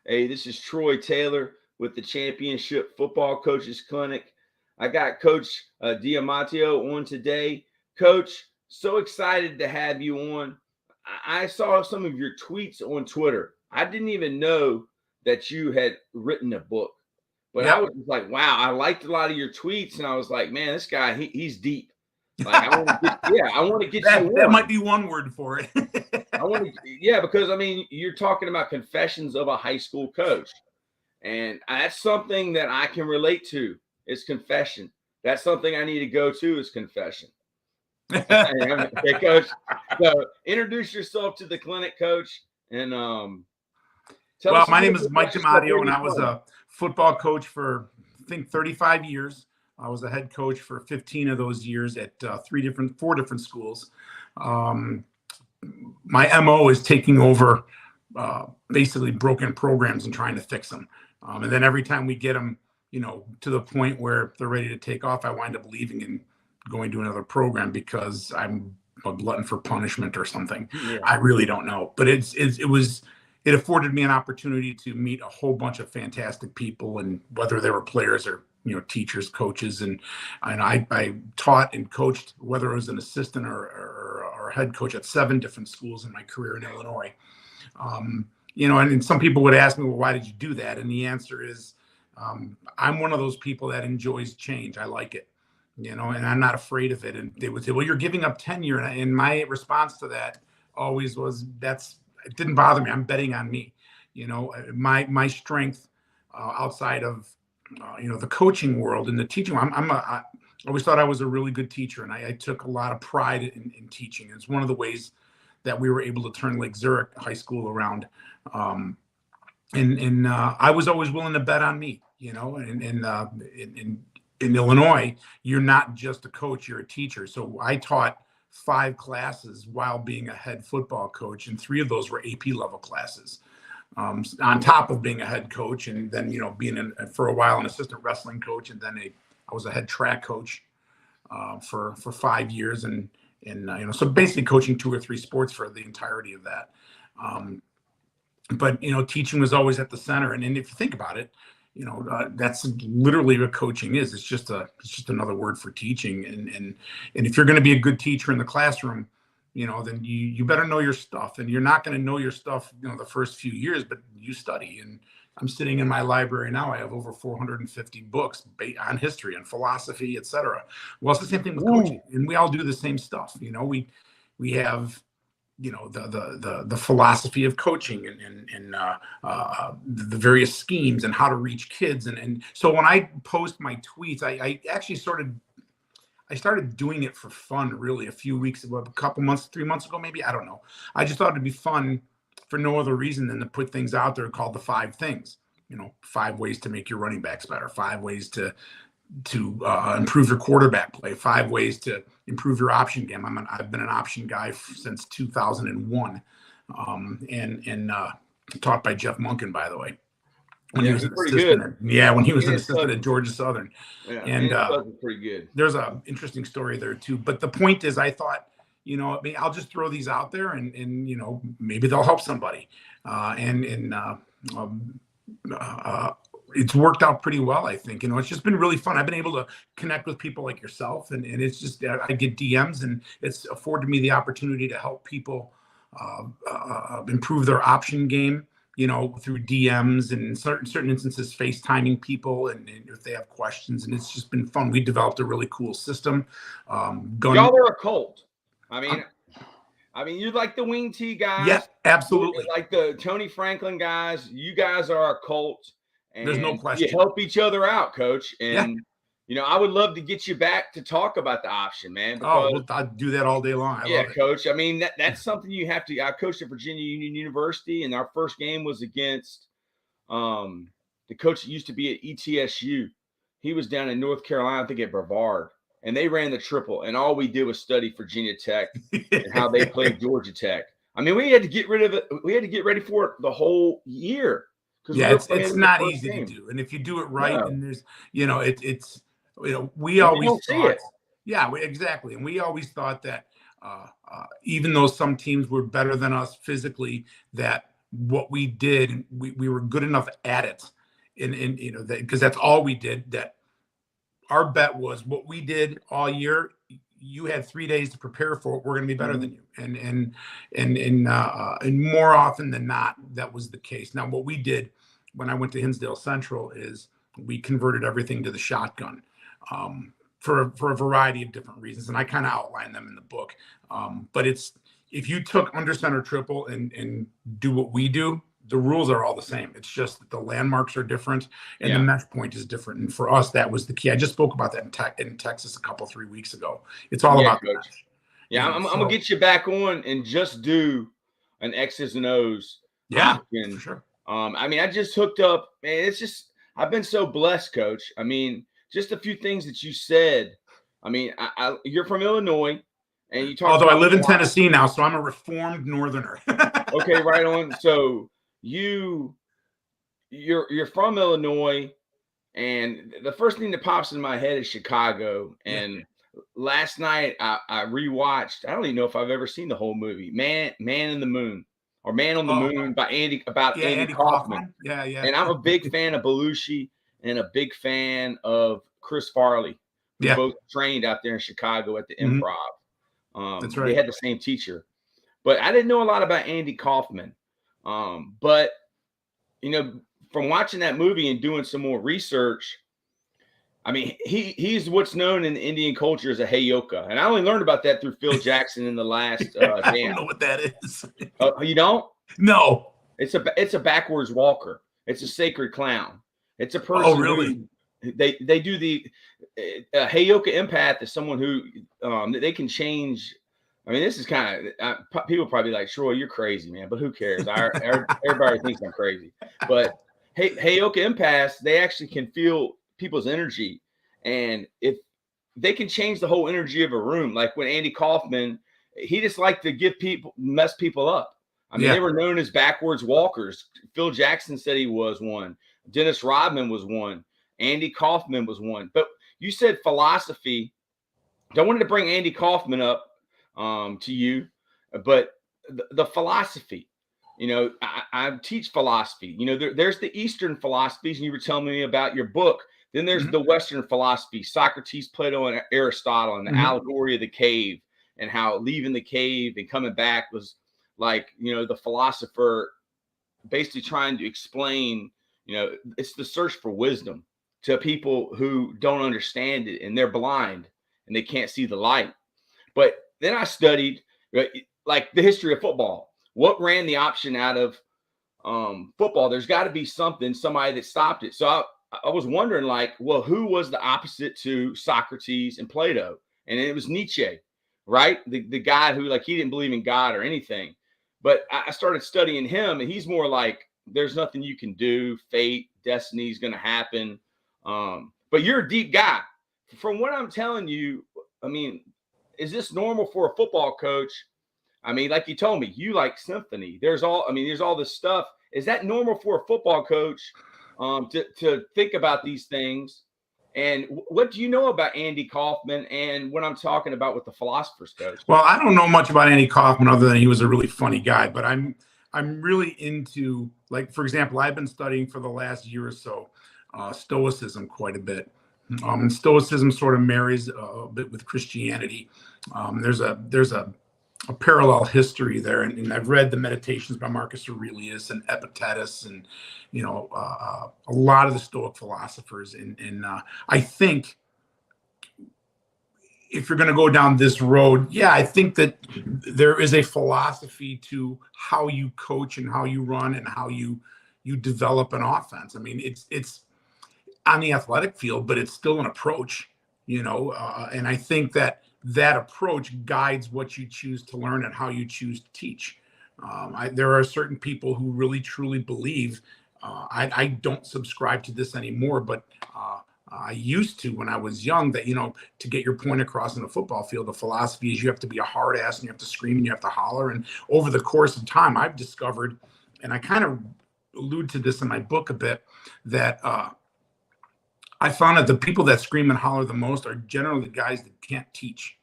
Hey, this is Troy Taylor with the Championship Football Coaches Clinic. I got Coach DiMatteo on today. Coach, so excited to have you on. I saw some of your tweets on Twitter. I didn't even know that you had written a book, but I Yep. was like, wow, I liked a lot of your tweets, and I was like, man, this guy, he's deep. Like, I want to get, yeah, I want to get you That on. might be one word for it. I want to, yeah, because I mean, you're talking about confessions of a high school coach, and that's something that I can relate to. Is confession. That's something I need to go to is confession. Okay, Coach. So introduce yourself to the clinic, Coach, and tell Well, us a my little name bit is about Mike yourself. Where DiMatteo, are and you I was from? a football coach for, I think, 35 years. I was a head coach for 15 of those years at four different schools. Um, my MO is taking over basically broken programs and trying to fix them. And then every time we get them, to the point where they're ready to take off, I wind up leaving and going to another program because I'm a glutton for punishment or something. Yeah. I really don't know, but it afforded me an opportunity to meet a whole bunch of fantastic people, and whether they were players or teachers, coaches, and I taught and coached, whether it was an assistant or head coach at 7 different schools in my career in Illinois. And some people would ask me, well, why did you do that? And the answer is, I'm one of those people that enjoys change. I like it, and I'm not afraid of it. And they would say, well, you're giving up tenure. And my response to that always was, it didn't bother me. I'm betting on me. My strength outside of, the coaching world and the teaching. I always thought I was a really good teacher, and I took a lot of pride in teaching. It's one of the ways that we were able to turn Lake Zurich High School around. And I was always willing to bet on me, and in Illinois, you're not just a coach, you're a teacher. So I taught 5 classes while being a head football coach, and 3 of those were AP level classes. On top of being a head coach, and then being for a while an assistant wrestling coach, and then I was a head track coach for 5 years, and so basically coaching 2 or 3 sports for the entirety of that. But teaching was always at the center, and if you think about it, that's literally what coaching is. It's just another word for teaching, and if you're going to be a good teacher in the classroom, then you better know your stuff. And you're not going to know your stuff, the first few years, but you study. And I'm sitting in my library now. I have over 450 books on history and philosophy, etc. Well, it's the same thing with coaching, and we all do the same stuff. We have the philosophy of coaching and the various schemes and how to reach kids. And so when I post my tweets, I actually started doing it for fun, really, a couple months, 3 months ago, maybe. I don't know. I just thought it'd be fun for no other reason than to put things out there called the 5 things. 5 ways to make your running backs better, 5 ways to improve your quarterback play, 5 ways to improve your option game. I've been an option guy since 2001, and taught by Jeff Munkin, by the way. When he was an assistant, when he was an assistant at Georgia Southern. Yeah, and pretty good. There's an interesting story there too. But the point is, I thought, I'll just throw these out there, and maybe they'll help somebody. It's worked out pretty well, I think. It's just been really fun. I've been able to connect with people like yourself, and it's just, I get DMs, and it's afforded me the opportunity to help people improve their option game, through DMs, and in certain instances, FaceTiming people and if they have questions. And it's just been fun. We developed a really cool system. Y'all are a cult. I mean, you're like the Wing T guys. Yeah, absolutely. Like the Tony Franklin guys. You guys are a cult. And there's no question. You help each other out, Coach. And, I would love to get you back to talk about the option, man. Well, I'd do that all day long. I love it. Coach. I mean, that's something you have to. I coached at Virginia Union University, and our first game was against the coach that used to be at ETSU. He was down in North Carolina, I think at Brevard, and they ran the triple. And all we did was study Virginia Tech and how they played Georgia Tech. I mean, we had to get rid of it. We had to get ready for it the whole year. Yeah, it's not easy to do. And if you do it right, and there's, we always thought, exactly. And we always thought that even though some teams were better than us physically, that what we did, we were good enough at it, and you know, because that's all we did. That our bet was what we did all year. You had 3 days to prepare for it. We're going to be better than you, and more often than not, that was the case. Now, what we did when I went to Hinsdale Central is we converted everything to the shotgun. For a variety of different reasons, and I kind of outline them in the book. But it's, if you took under center triple and do what we do, the rules are all the same. It's just that the landmarks are different and the mesh point is different. And for us, that was the key. I just spoke about that in Texas a couple 3 weeks ago. It's all about the mesh. Yeah, I'm gonna get you back on and just do an X's and O's. Yeah, for sure. I mean, I just hooked up, man. It's just, I've been so blessed, Coach. I mean, just a few things that you said. I mean, you're from Illinois, and you talk. Although I live in Tennessee now, so I'm a reformed Northerner. Okay, right on. So you're from Illinois, and the first thing that pops in my head is Chicago. And last night I rewatched. I don't even know if I've ever seen the whole movie, Man in the Moon, or Man on the Moon by Andy Kaufman. Yeah. And I'm a big fan of Belushi and a big fan of Chris Farley, who both trained out there in Chicago at the Improv. That's right. They had the same teacher, but I didn't know a lot about Andy Kaufman. But you know, from watching that movie and doing some more research, I mean, he's what's known in the Indian culture as a heyoka, and I only learned about that through Phil Jackson in the last. I don't know what that is. You don't? No. It's a backwards walker. It's a sacred clown. It's a person. Oh, really? They do the heyoka empath is someone who they can change. I mean, this is kind of people probably like, Troy, you're crazy, man, but who cares? Everybody thinks I'm crazy. But heyoka empaths, they actually can feel people's energy, and if they can change the whole energy of a room, like when Andy Kaufman, he just liked to mess people up. I mean, they were known as backwards walkers. Phil Jackson said he was one. Dennis Rodman was one. Andy Kaufman was one. But you said philosophy. I wanted to bring Andy Kaufman up to you, but the philosophy, you know, I teach philosophy. You know, there's the Eastern philosophies, and you were telling me about your book. Then there's the Western philosophy, Socrates, Plato, and Aristotle, and the allegory of the cave, and how leaving the cave and coming back was like, you know, the philosopher basically trying to explain, you know, it's the search for wisdom to people who don't understand it, and they're blind and they can't see the light. But then I studied like the history of football. What ran the option out of football? There's got to be somebody that stopped it. So I was wondering, like, well, who was the opposite to Socrates and Plato? And it was Nietzsche, right? The guy who, like, he didn't believe in God or anything. But I started studying him, and he's more like, there's nothing you can do. Fate, destiny is going to happen. But you're a deep guy. From what I'm telling you, I mean, is this normal for a football coach? I mean, like you told me, you like symphony. There's all this stuff. Is that normal for a football coach to think about these things? And what do you know about Andy Kaufman and what I'm talking about with the philosophers, Coach? Well, I don't know much about Andy Kaufman other than he was a really funny guy, but I'm really into, like, for example, I've been studying for the last year or so Stoicism quite a bit. And Stoicism sort of marries a bit with Christianity. There's a parallel history there, and I've read the Meditations by Marcus Aurelius and Epictetus, and you know, a lot of the Stoic philosophers. And I think if you're going to go down this road, I think that there is a philosophy to how you coach and how you run and how you develop an offense. I mean, it's on the athletic field, but it's still an approach, you know, and I think that approach guides what you choose to learn and how you choose to teach. There are certain people who really truly believe, I don't subscribe to this anymore, but I used to when I was young, that, you know, to get your point across in a football field, the philosophy is you have to be a hard ass and you have to scream and you have to holler. And over the course of time, I've discovered, and I kind of allude to this in my book a bit, that I found that the people that scream and holler the most are generally the guys that can't teach,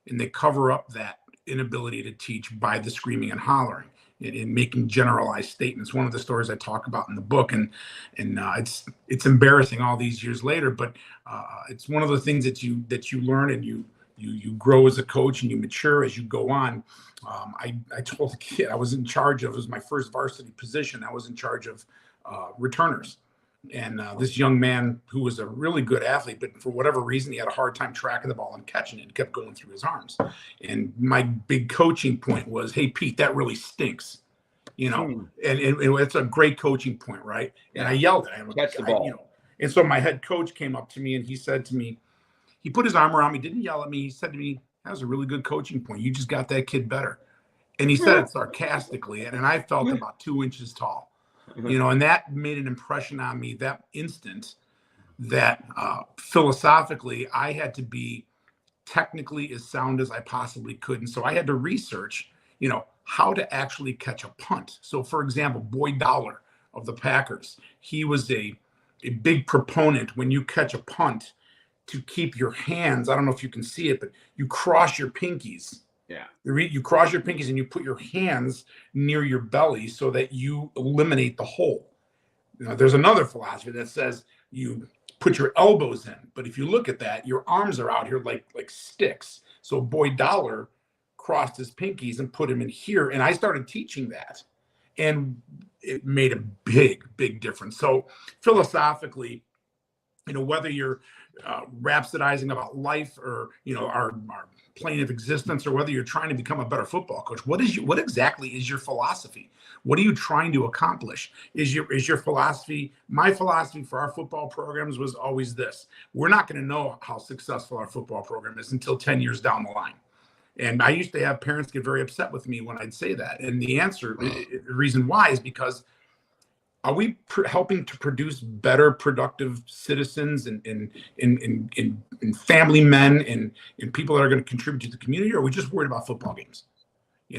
and they cover up that inability to teach by the screaming and hollering. in making generalized statements. One of the stories I talk about in the book, and it's embarrassing all these years later, but it's one of the things that you learn, and you grow as a coach, and you mature as you go on. I told the kid I was in charge of, it was my first varsity position, I was in charge of returners. And this young man who was a really good athlete, but for whatever reason, he had a hard time tracking the ball and catching it. It kept going through his arms. And my big coaching point was, hey, Pete, that really stinks. And it's a great coaching point, right? And I yelled at him. Catch the ball. And so my head coach came up to me and he said to me, he put his arm around me, didn't yell at me. He said to me, that was a really good coaching point. You just got that kid better. And he said it sarcastically. And I felt about 2 inches tall. And that made an impression on me that instant, that philosophically I had to be technically as sound as I possibly could. And so I had to research, how to actually catch a punt. So for example, Boyd Dowler of the Packers, he was a big proponent when you catch a punt to keep your hands, I don't know if you can see it, but you cross your pinkies. Yeah. You cross your pinkies and you put your hands near your belly so that you eliminate the hole. There's another philosophy that says you put your elbows in, but if you look at that, your arms are out here like sticks. So Boyd Dowler crossed his pinkies and put him in here, and I started teaching that, and it made a big difference. So philosophically, whether you're rhapsodizing about life or our plane of existence, or whether you're trying to become a better football coach, what exactly is your philosophy? What are you trying to accomplish? Is your philosophy? My philosophy for our football programs was always this: we're not going to know how successful our football program is until 10 years down the line. And I used to have parents get very upset with me when I'd say that. And the answer, the reason why, is because are we helping to produce better, productive citizens and family men and people that are going to contribute to the community? Or are we just worried about football games?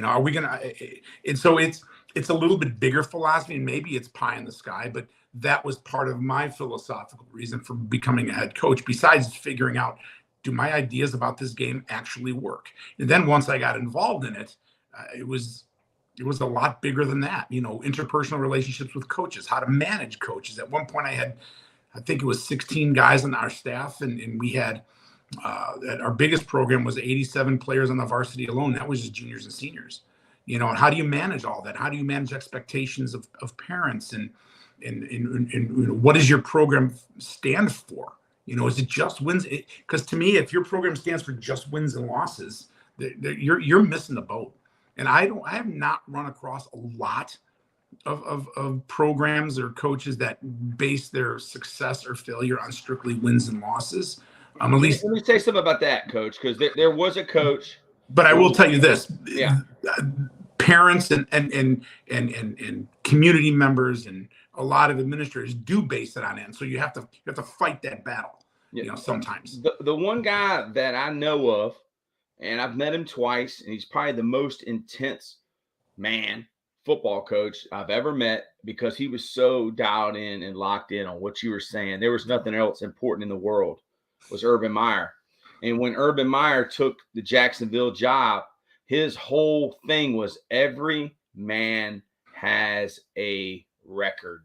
Are we going to? And so it's a little bit bigger philosophy, and maybe it's pie in the sky, but that was part of my philosophical reason for becoming a head coach, besides figuring out, do my ideas about this game actually work? And then once I got involved in it, it was a lot bigger than that. Interpersonal relationships with coaches, how to manage coaches. At one point I think it was 16 guys on our staff, and we had our biggest program was 87 players on the varsity alone. That was just juniors and seniors. And how do you manage all that? How do you manage expectations of parents, and what does your program stand for? Is it just wins? Because to me, if your program stands for just wins and losses, you're missing the boat. And I have not run across a lot of programs or coaches that base their success or failure on strictly wins and losses. At least, let me say something about that, Coach, because there was a coach. But I will tell you this: parents and community members and a lot of administrators do base it on it. And so you have to fight that battle. Sometimes the one guy that I know of, and I've met him twice, and he's probably the most intense football coach I've ever met, because he was so dialed in and locked in on what you were saying. There was nothing else important in the world, was Urban Meyer. And when Urban Meyer took the Jacksonville job, his whole thing was every man has a record.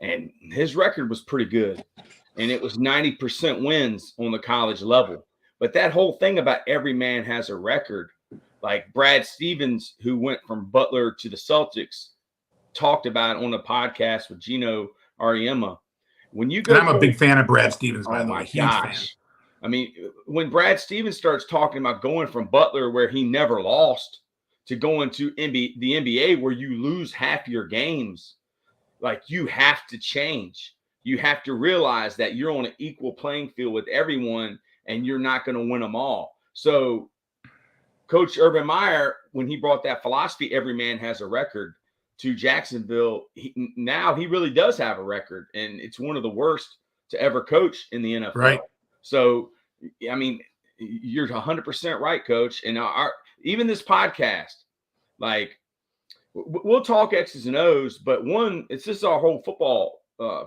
And his record was pretty good. And it was 90% wins on the college level. But that whole thing about every man has a record, like Brad Stevens, who went from Butler to the Celtics, talked about it on a podcast with Gino Ariema. When you go, and I'm a big fan of Brad Stevens, by the way. Huge fan. I mean, when Brad Stevens starts talking about going from Butler, where he never lost, to going to the NBA, where you lose half your games, like, you have to change. You have to realize that you're on an equal playing field with everyone, and you're not going to win them all. So Coach Urban Meyer, when he brought that philosophy, every man has a record, to Jacksonville, now he really does have a record, and it's one of the worst to ever coach in the NFL. Right. So, I mean, you're 100% right, Coach. And even this podcast, like, we'll talk X's and O's, but it's just our whole football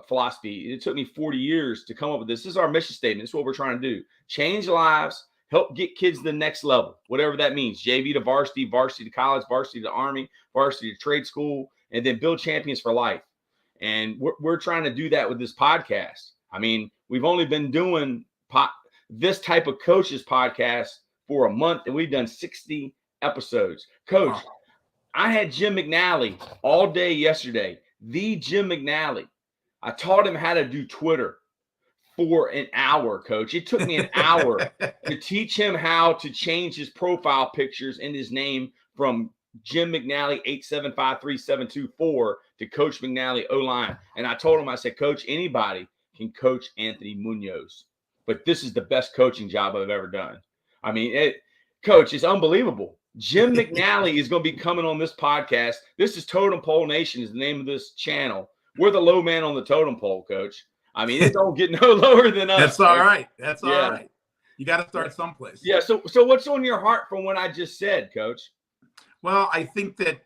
philosophy. It took me 40 years to come up with this. This is our mission statement. This is what we're trying to do: change lives, help get kids to the next level, whatever that means. JV to varsity, varsity to college, varsity to Army, varsity to trade school, and then build champions for life. And we're trying to do that with this podcast. I mean, we've only been doing this type of coaches podcast for a month, and we've done 60 episodes. Coach, I had Jim McNally all day yesterday, the Jim McNally. I taught him how to do Twitter for an hour, Coach. It took me an hour to teach him how to change his profile pictures and his name from Jim McNally 8753724 to Coach McNally O-line. And I told him, I said, Coach, anybody can coach Anthony Munoz, but this is the best coaching job I've ever done. I mean, Coach, it's unbelievable. Jim McNally is going to be coming on this podcast. This is Totem Pole Nation is the name of this channel. We're the low man on the totem pole, Coach. I mean, it don't get no lower than us. That's all right. That's all right. You got to start someplace. Yeah. So what's on your heart from what I just said, Coach? Well, I think that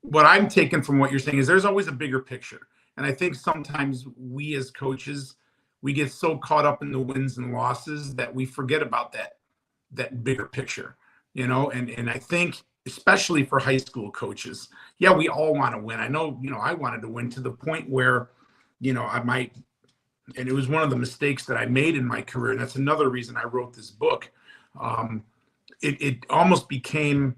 what I'm taking from what you're saying is there's always a bigger picture. And I think sometimes we as coaches, we get so caught up in the wins and losses that we forget about that bigger picture, you know, and I think especially for high school coaches, yeah, we all want to win. I know, you know, I wanted to win to the point where, you know, I might, and it was one of the mistakes that I made in my career. And that's another reason I wrote this book. It almost became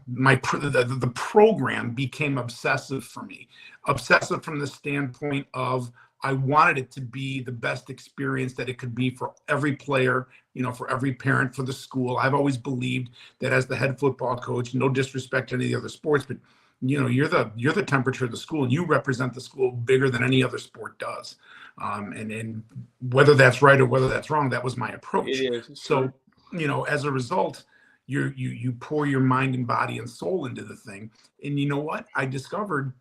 the program became obsessive for me, obsessive from the standpoint of I wanted it to be the best experience that it could be for every player, you know, for every parent, for the school. I've always believed that as the head football coach, no disrespect to any of the other sports, but you know, you're the temperature of the school and you represent the school bigger than any other sport does. And whether that's right or whether that's wrong, that was my approach. So, you know, as a result, you pour your mind and body and soul into the thing. And you know what? I discovered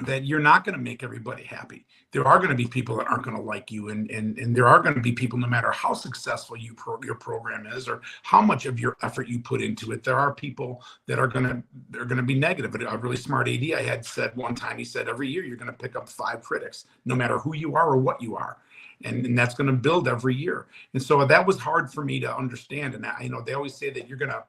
that you're not going to make everybody happy. There are going to be people that aren't going to like you. And there are going to be people, no matter how successful your program is or how much of your effort you put into it, there are people that are going to be negative. A really smart AD I had said one time, he said, every year you're going to pick up 5 critics, no matter who you are or what you are. And that's going to build every year. And so that was hard for me to understand. And you know, they always say that you got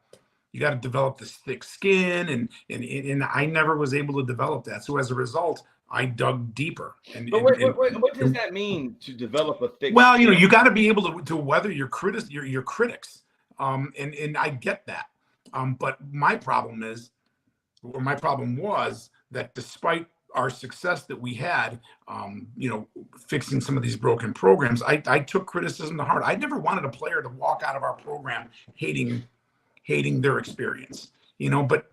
to develop this thick skin, and I never was able to develop that. So as a result, I dug deeper. But what does that mean to develop a thick? Well, you know, you got to be able to weather your critics, and I get that. But my problem was that despite our success that we had, you know, fixing some of these broken programs, I took criticism to heart. I never wanted a player to walk out of our program hating their experience, you know, but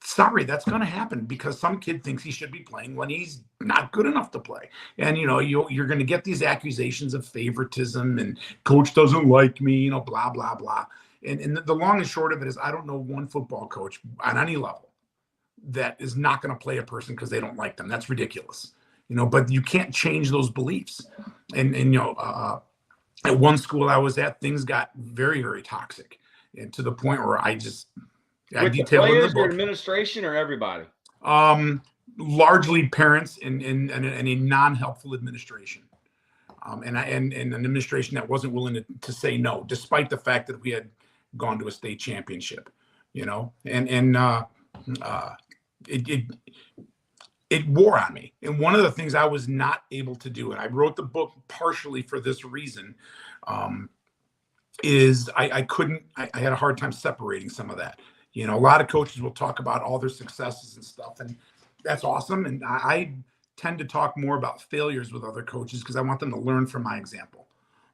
sorry, that's going to happen because some kid thinks he should be playing when he's not good enough to play. And, you know, you're going to get these accusations of favoritism and coach doesn't like me, you know, blah, blah, blah. And the long and short of it is I don't know one football coach on any level that is not going to play a person because they don't like them. That's ridiculous, you know, but you can't change those beliefs. And you know, at one school I was at, things got very, very toxic. And to the point where I detailed in the book. Administration or everybody? Largely parents and a non-helpful administration. And an administration that wasn't willing to say no, despite the fact that we had gone to a state championship, you know, and it wore on me. And one of the things I was not able to do, and I wrote the book partially for this reason, is I had a hard time separating some of that. You know, a lot of coaches will talk about all their successes and stuff, and that's awesome. And I tend to talk more about failures with other coaches because I want them to learn from my example,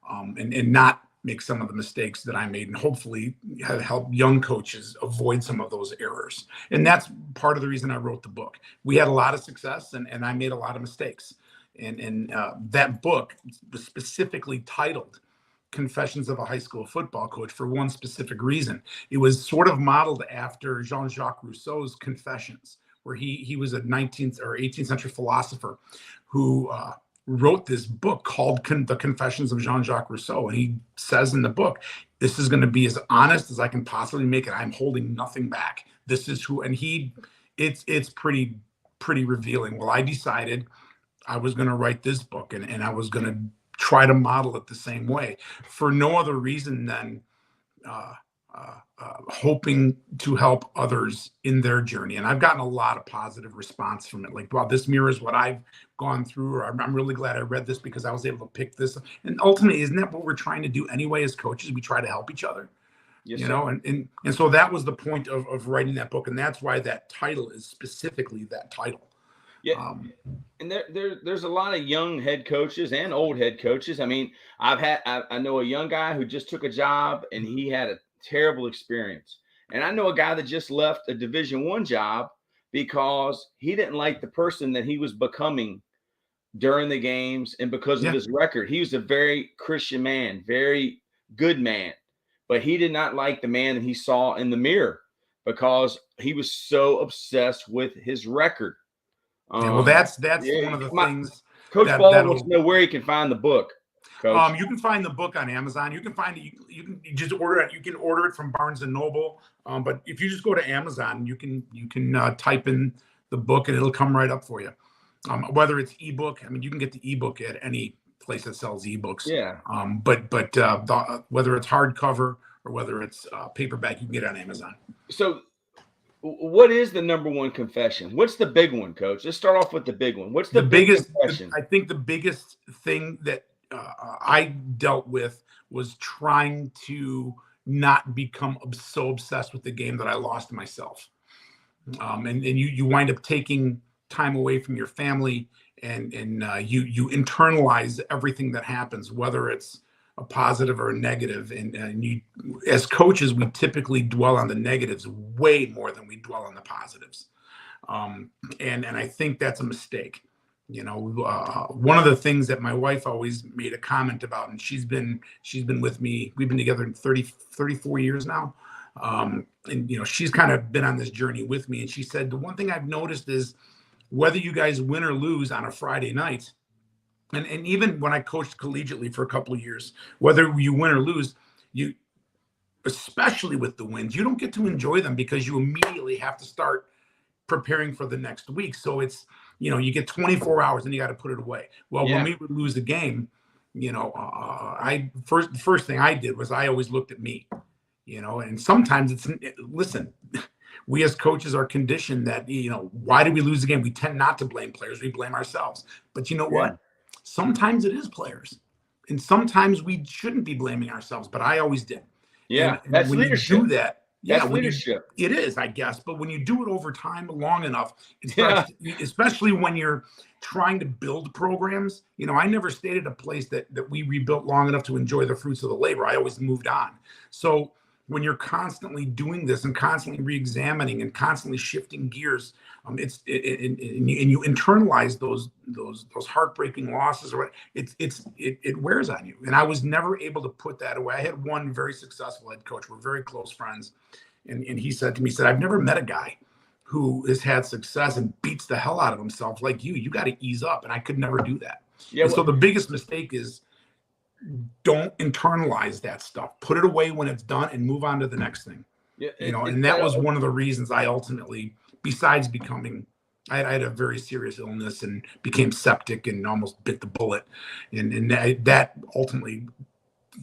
and not make some of the mistakes that I made, and hopefully help young coaches avoid some of those errors. And that's part of the reason I wrote the book. We had a lot of success, and I made a lot of mistakes. And that book was specifically titled Confessions of a High School Football Coach for one specific reason. It was sort of modeled after Jean-Jacques Rousseau's Confessions, where he was a 19th or 18th century philosopher who wrote this book called The Confessions of Jean-Jacques Rousseau. And he says in the book, this is going to be as honest as I can possibly make it. I'm holding nothing back. This is who, and it's pretty revealing. Well, I decided I was going to write this book, and I was going to try to model it the same way for no other reason than hoping to help others in their journey. And I've gotten a lot of positive response from it. Like, wow, this mirrors what I've gone through, or I'm really glad I read this because I was able to pick this. And ultimately, isn't that what we're trying to do anyway as coaches? We try to help each other. Yes, you sir. know, and so that was the point of writing that book. And that's why that title is specifically that title. Yeah. And there's a lot of young head coaches and old head coaches. I mean, I know a young guy who just took a job and he had a terrible experience. And I know a guy that just left a Division I job because he didn't like the person that he was becoming during the games and because of his record. He was a very Christian man, very good man, but he did not like the man that he saw in the mirror because he was so obsessed with his record. Well, that's one of the things. Coach Ball wants to know where he can find the book. Coach. You can find the book on Amazon. You can find it. You just order it. You can order it from Barnes and Noble. But if you just go to Amazon, you can type in the book and it'll come right up for you. Whether it's ebook, I mean, you can get the ebook at any place that sells ebooks. Yeah. But whether it's hardcover or whether it's paperback, you can get it on Amazon. So, what is the number one confession? What's the big one, Coach? Let's start off with the big one. What's the biggest confession? I think the biggest thing that I dealt with was trying to not become so obsessed with the game that I lost myself. And you wind up taking time away from your family, and you internalize everything that happens, whether it's a positive or a negative. And you, as coaches, we typically dwell on the negatives way more than we dwell on the positives. And I think that's a mistake. You know, one of the things that my wife always made a comment about, and she's been with me, we've been together in 34 years now. And, you know, she's kind of been on this journey with me. And she said, the one thing I've noticed is whether you guys win or lose on a Friday night, and even when I coached collegiately for a couple of years, whether you win or lose, you, especially with the wins, you don't get to enjoy them because you immediately have to start preparing for the next week. So it's, you know, you get 24 hours and you got to put it away. Well, when we would lose the game, you know, the first thing I did was I always looked at me, you know, and sometimes listen, we as coaches are conditioned that, you know, why did we lose the game? We tend not to blame players. We blame ourselves. But you know what? Sometimes it is players. And sometimes we shouldn't be blaming ourselves, but I always did. Yeah, and that's when leadership. You do that, that's leadership. It is, I guess. But when you do it over time long enough, it starts especially when you're trying to build programs. You know, I never stayed at a place that we rebuilt long enough to enjoy the fruits of the labor. I always moved on. So when you're constantly doing this and constantly re-examining and constantly shifting gears, and you internalize those heartbreaking losses, or it wears on you. And I was never able to put that away. I had one very successful head coach. We're very close friends, and he said to me, I've never met a guy who has had success and beats the hell out of himself like you. You got to ease up, and I could never do that. Yeah. And so the biggest mistake is, don't internalize that stuff. Put it away when it's done and move on to the next thing. Yeah, you know, and that was one of the reasons I ultimately, besides becoming, I had a very serious illness and became septic and almost bit the bullet. And that ultimately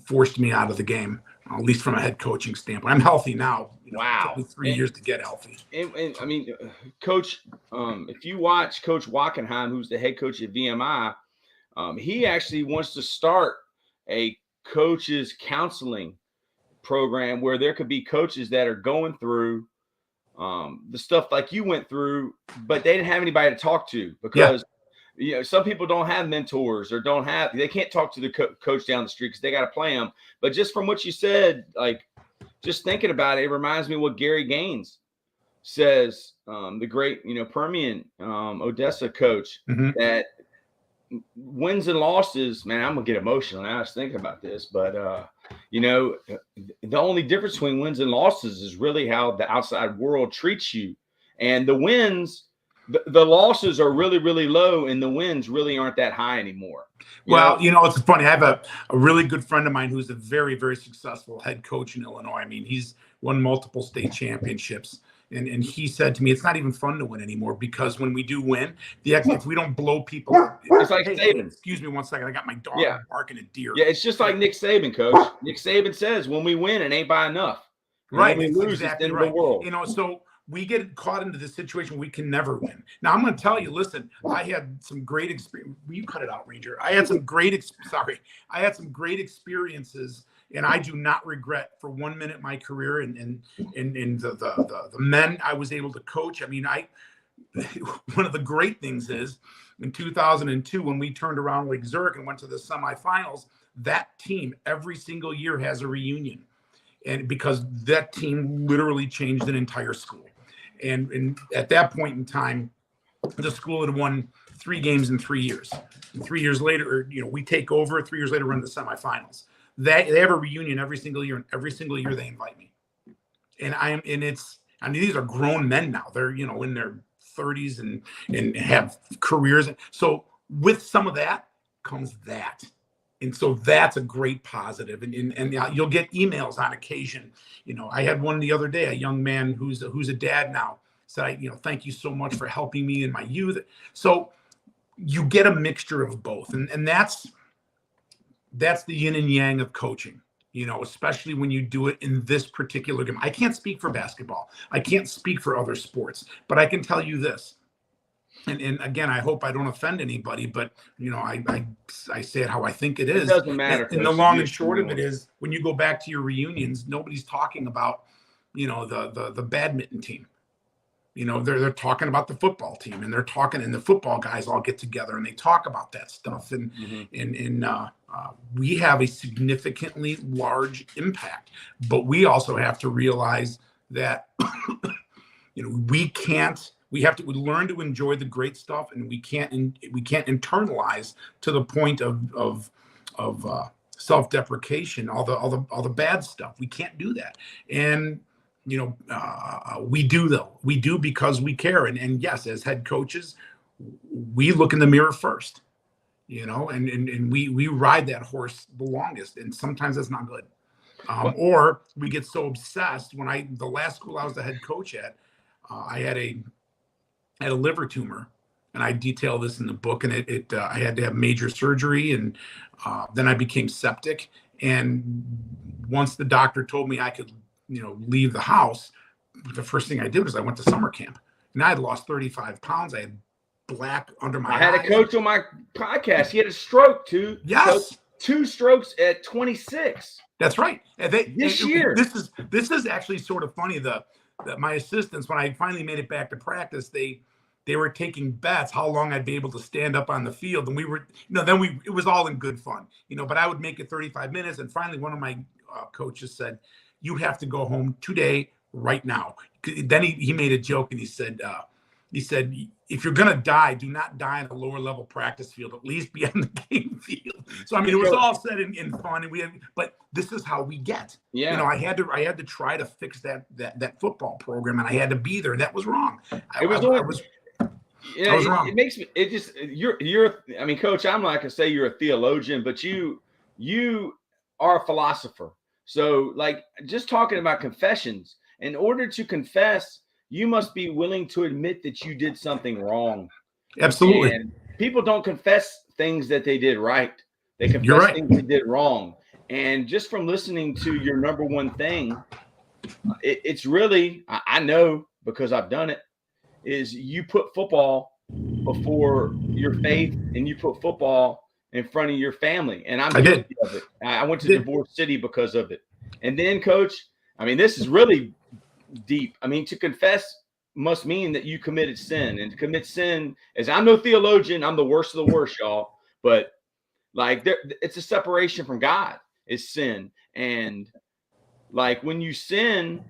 forced me out of the game, at least from a head coaching standpoint. I'm healthy now. You know, wow. It took me 3 years to get healthy. And I mean, Coach, if you watch Coach Wackenheim, who's the head coach at VMI, he actually wants to start a coaches counseling program where there could be coaches that are going through the stuff like you went through, but they didn't have anybody to talk to because you know, some people don't have mentors or they can't talk to the coach down the street because they got to play them. But just from what you said, like just thinking about it, it reminds me of what Gary Gaines says, the great, you know, Permian Odessa coach, that wins and losses, man, I'm gonna get emotional now. I was thinking about this, but you know, the only difference between wins and losses is really how the outside world treats you. And the wins, the losses are really, really low, and the wins really aren't that high anymore. You know, it's funny. I have a really good friend of mine who's a very, very successful head coach in Illinois. I mean, he's won multiple state championships. And he said to me, it's not even fun to win anymore, because when we do win, if we don't blow people up, it's like hey, Saban. Excuse me one second. I got my dog barking at deer. Yeah, it's just like Nick Saban, Coach. Nick Saban says, when we win, it ain't by enough. And Right. when we lose, exactly it's in right. the world. You know, so we get caught into this situation we can never win. Now, I'm going to tell you, listen, I had some great experience. You cut it out, Ranger. I had some great experiences, and I do not regret for 1 minute my career and the men I was able to coach. I mean, one of the great things is in 2002, when we turned around Lake Zurich and went to the semifinals, that team every single year has a reunion. And because that team literally changed an entire school. And at that point in time, the school had won 3 games in 3 years. And 3 years later, we take over. 3 years later, we're in the semifinals. They have a reunion every single year, and every single year they invite me. And these are grown men now. They're, in their 30s and have careers. So with some of that comes that. And so that's a great positive. And you'll get emails on occasion. I had one the other day, a young man who's a dad now said, thank you so much for helping me in my youth. So you get a mixture of both. And that's the yin and yang of coaching, especially when you do it in this particular game. I can't speak for basketball. I can't speak for other sports, but I can tell you this. And again, I hope I don't offend anybody, but I say it how I think it is. It doesn't matter. And the long and short of it is, when you go back to your reunions, nobody's talking about, the badminton team. They're talking about the football team, and and the football guys all get together and they talk about that stuff. And we have a significantly large impact, but we also have to realize that we have to learn to enjoy the great stuff, and we can't internalize to the point of self-deprecation, all the bad stuff. We can't do that. And we do, though. We do because we care. And yes, as head coaches, we look in the mirror first, and we ride that horse the longest. And sometimes that's not good. Or we get so obsessed. The last school I was the head coach at, I had a liver tumor, and I detail this in the book. And I had to have major surgery, and then I became septic. And once the doctor told me I could, leave the house, the first thing I did was I went to summer camp, and I had lost 35 pounds. I had black under my eyes. I had a coach on my podcast. He had a stroke too. Yes. So 2 strokes at 26. That's right. This year. This is actually sort of funny. My assistants, when I finally made it back to practice, they were taking bets how long I'd be able to stand up on the field. And we were, it was all in good fun, but I would make it 35 minutes. And finally, one of my coaches said, you have to go home today, right now. Then he made a joke, and he said, if you're going to die, do not die on a lower level practice field, at least be on the game field. So, it was all said in fun, but this is how we get. Yeah. I had to try to fix that football program, and I had to be there. And that was wrong. I was wrong. It makes me, Coach, I'm not going to say you're a theologian, but you are a philosopher. So, just talking about confessions, in order to confess, you must be willing to admit that you did something wrong. Absolutely. And people don't confess things that they did right. They confess things they did wrong. And just from listening to your number one thing, it's really, I know because I've done it, is you put football before your faith, and you put football in front of your family. And I'm guilty of it. I went to Divorce City because of it. And then, Coach, this is really deep. To confess must mean that you committed sin. And to commit sin, as I'm no theologian, I'm the worst of the worst, y'all. But it's a separation from God is sin. And when you sin,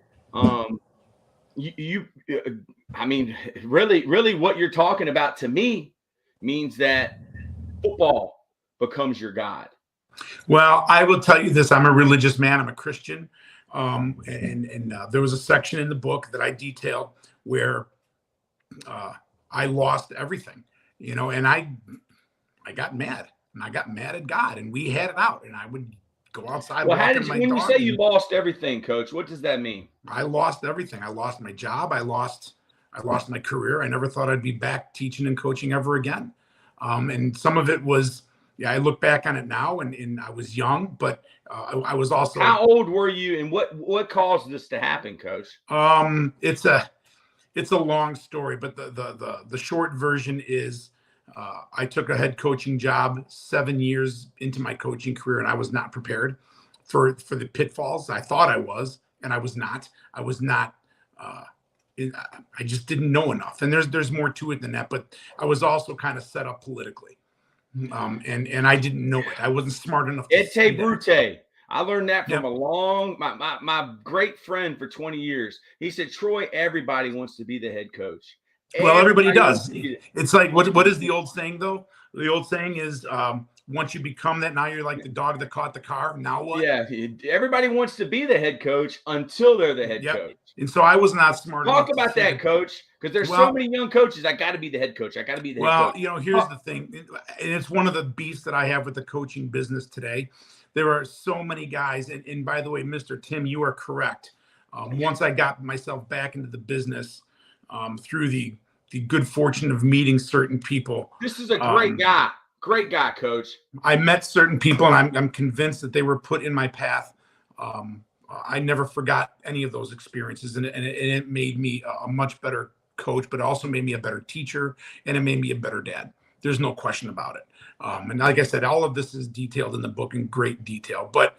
really what you're talking about to me means that football becomes your God. Well, I will tell you this. I'm a religious man. I'm a Christian. And there was a section in the book that I detailed where I lost everything, and I got mad, and I got mad at God, and we had it out, and I would go outside, Well, how walk did in you, my when you dog. say you lost everything, Coach, what does that mean? I lost everything. I lost my job. I lost my career. I never thought I'd be back teaching and coaching ever again. And some of it was, yeah, I look back on it now, and I was young, but I was also. How old were you, and what caused this to happen, Coach? It's a long story, but the short version is, I took a head coaching job 7 years into my coaching career, and I was not prepared for the pitfalls. I thought I was, and I was not. I was not. I just didn't know enough, and there's more to it than that. But I was also kind of set up politically, and I didn't know it. I wasn't smart enough to see Ete that. Brute. I learned that from Yep. my great friend for 20 years. He said, Troy, everybody wants to be the head coach. Well, everybody Everybody wants does. to be It's like, what is the old saying though? The old saying is, once you become that, now you're like the dog that caught the car. Now what? Yeah, everybody wants to be the head coach until they're the head Yep. coach. And so I was not smart Talk enough to about see that, Coach, because there's so many young coaches. I got to be the head coach. I got to be the head Well, coach. here's the thing, and it's one of the beefs that I have with the coaching business today. There are so many guys, and by the way, Mr. Tim, you are correct. Once I got myself back into the business, through the good fortune of meeting certain people. This is a great guy. Great guy, Coach. I met certain people, and I'm convinced that they were put in my path. I never forgot any of those experiences, and it made me a much better coach, but also made me a better teacher, and it made me a better dad. There's no question about it. And like I said, all of this is detailed in the book in great detail. But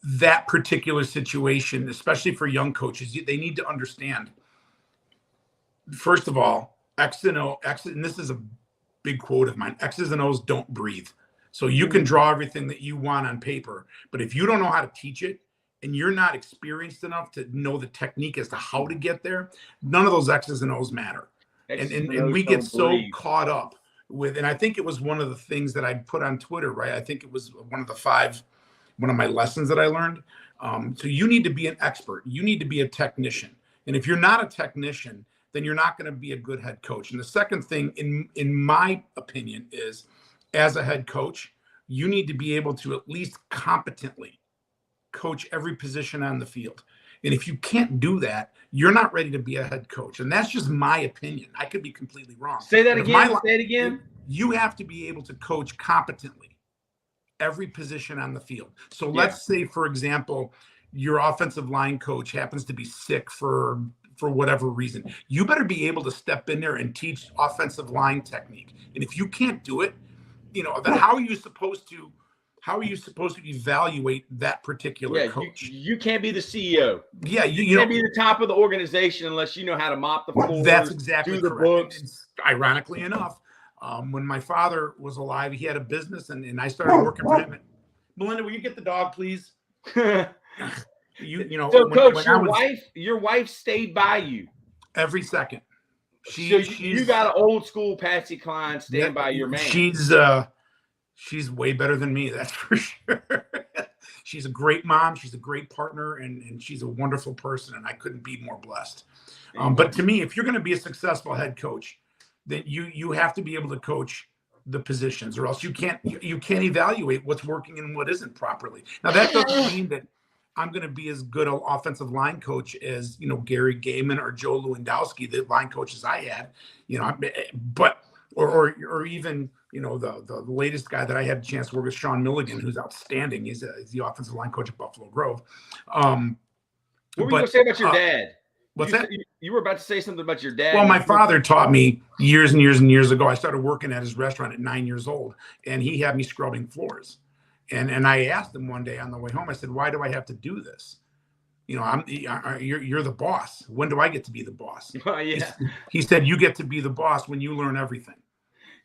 that particular situation, especially for young coaches, they need to understand. First of all, X and O, and this is a big quote of mine, X's and O's don't breathe. So you can draw everything that you want on paper, but if you don't know how to teach it and you're not experienced enough to know the technique as to how to get there, none of those X's and O's matter. And we get so caught up with, and I think it was one of the things that I put on Twitter, right? I think it was one of my lessons that I learned. So you need to be an expert. You need to be a technician. And if you're not a technician, then you're not going to be a good head coach. And the second thing, in my opinion, is as a head coach, you need to be able to at least competently coach every position on the field. And if you can't do that, you're not ready to be a head coach. And that's just my opinion. I could be completely wrong. Say that again. Say it again. You have to be able to coach competently every position on the field. So let's say, for example, your offensive line coach happens to be sick for whatever reason. You better be able to step in there and teach offensive line technique. And if you can't do it, then how are you supposed to evaluate that particular coach? You can't be the CEO. Yeah, you can't be the top of the organization unless you know how to mop the floor. That's exactly do correct. The books. And ironically enough, when my father was alive, he had a business, and I started working for him. Melinda, will you get the dog, please? So, Coach, your wife stayed by you every second. You got an old school Patsy Cline stand by your man. She's way better than me, that's for sure. She's a great mom. She's a great partner, and she's a wonderful person, and I couldn't be more blessed. But to me, if you're going to be a successful head coach, then you have to be able to coach the positions, or else you can't evaluate what's working and what isn't properly. Now, that doesn't mean that I'm going to be as good an offensive line coach as Gary Gaiman or Joe Lewandowski, the line coaches I had, but or even the latest guy that I had a chance to work with, Sean Milligan, who's outstanding. He's the offensive line coach at Buffalo Grove. What were you going to say about your dad? What's that? You were about to say something about your dad. Well, my father taught me years and years and years ago. I started working at his restaurant at 9 years old, and he had me scrubbing floors. And I asked him one day on the way home, I said, why do I have to do this? You're the boss. When do I get to be the boss? He said, you get to be the boss when you learn everything.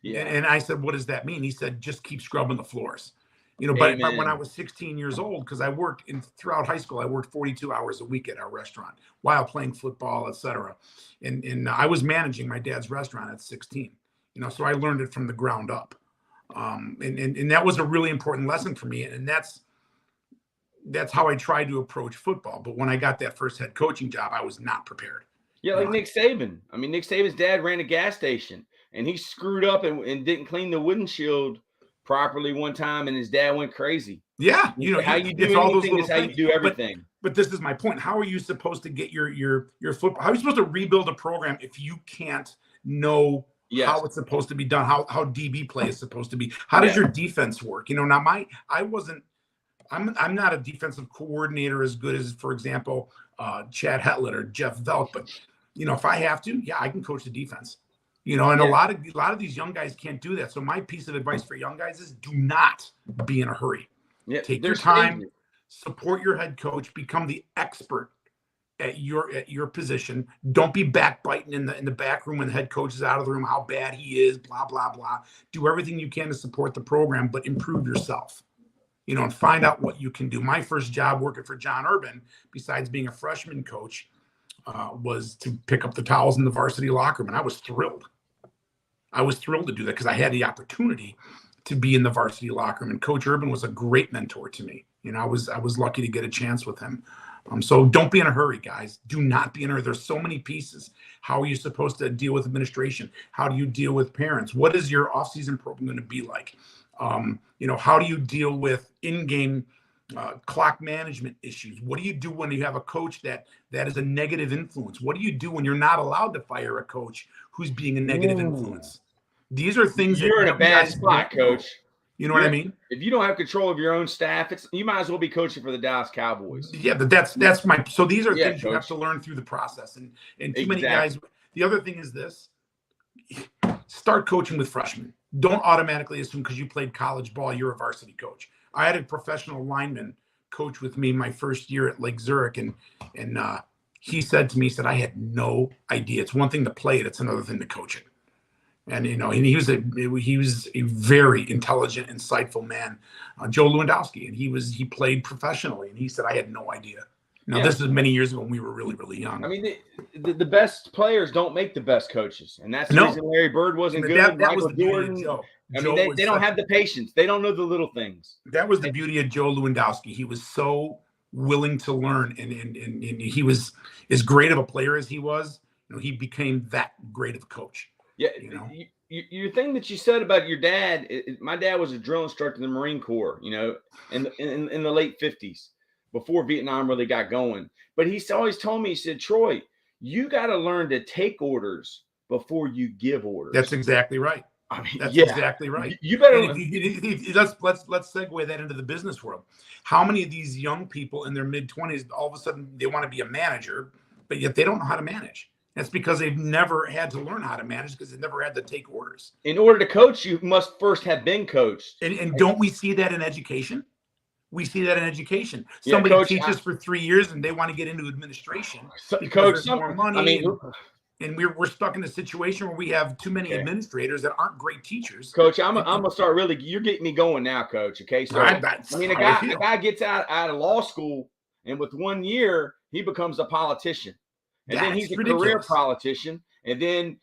Yeah. And I said, what does that mean? He said, just keep scrubbing the floors. But when I was 16 years old, because I worked throughout high school, I worked 42 hours a week at our restaurant while playing football, etc. And I was managing my dad's restaurant at 16, so I learned it from the ground up. And that was a really important lesson for me. And that's how I tried to approach football. But when I got that first head coaching job, I was not prepared. Yeah, like Nick Saban. I mean, Nick Saban's dad ran a gas station. and he screwed up and didn't clean the windshield properly one time, and his dad went crazy. Yeah, How you do it's all those anything little is how you things. do everything. But this is my point. How are you supposed to get your football? How are you supposed to rebuild a program if you can't know how it's supposed to be done? How DB play is supposed to be? How does your defense work? Now I'm not a defensive coordinator as good as, for example, Chad Hetlet or Jeff Velk. But if I have to, I can coach the defense. And a lot of these young guys can't do that. So my piece of advice for young guys is do not be in a hurry. Take your time, support your head coach, become the expert at your position. Don't be backbiting in the back room when the head coach is out of the room, how bad he is, blah, blah, blah. Do everything you can to support the program, but improve yourself. And find out what you can do. My first job working for John Urban, besides being a freshman coach, was to pick up the towels in the varsity locker room. And I was thrilled. To do that because I had the opportunity to be in the varsity locker room. And Coach Urban was a great mentor to me. I was lucky to get a chance with him. So don't be in a hurry, guys. Do not be in a hurry. There's so many pieces. How are you supposed to deal with administration? How do you deal with parents? What is your off-season program going to be like? How do you deal with in-game clock management issues? What do you do when you have a coach that is a negative influence? What do you do when you're not allowed to fire a coach who's being a negative influence? These are things you're in a bad spot, Coach. You know what I mean? If you don't have control of your own staff, you might as well be coaching for the Dallas Cowboys. Yeah, but that's my. So these are things Coach. You have to learn through the process, and too many guys. The other thing is this: start coaching with freshmen. Don't automatically assume because you played college ball, you're a varsity coach. I had a professional lineman coach with me my first year at Lake Zurich, and he said to me, I had no idea. It's one thing to play it; it's another thing to coach it. And and he was a very intelligent, insightful man, Joe Lewandowski, and he played professionally, and he said I had no idea. Now this is many years ago when we were really, really young. I mean, the best players don't make the best coaches, and that's the reason Larry Bird wasn't good. That was the Jordan. Joe. I mean, they don't have the patience. They don't know the little things. That was the beauty of Joe Lewandowski. He was so willing to learn, and he was as great of a player as he was. He became that great of a coach. Yeah, your thing that you said about your dad. My dad was a drill instructor in the Marine Corps. In the late 50s, before Vietnam really got going. But he's always told me, he said, Troy, you got to learn to take orders before you give orders. That's exactly right. I mean, that's exactly right. You better let's segue that into the business world. How many of these young people in their mid-20s all of a sudden they want to be a manager, but yet they don't know how to manage? That's because they've never had to learn how to manage because they've never had to take orders. In order to coach, you must first have been coached. And don't we see that in education? We see that in education. Somebody teaches for 3 years and they want to get into administration. Coach, more money. And we're stuck in a situation where we have too many administrators that aren't great teachers. Coach, I'm gonna start really. You're getting me going now, Coach. Okay, so a guy gets out of law school, and with 1 year, he becomes a politician. And then he's a career politician. And then,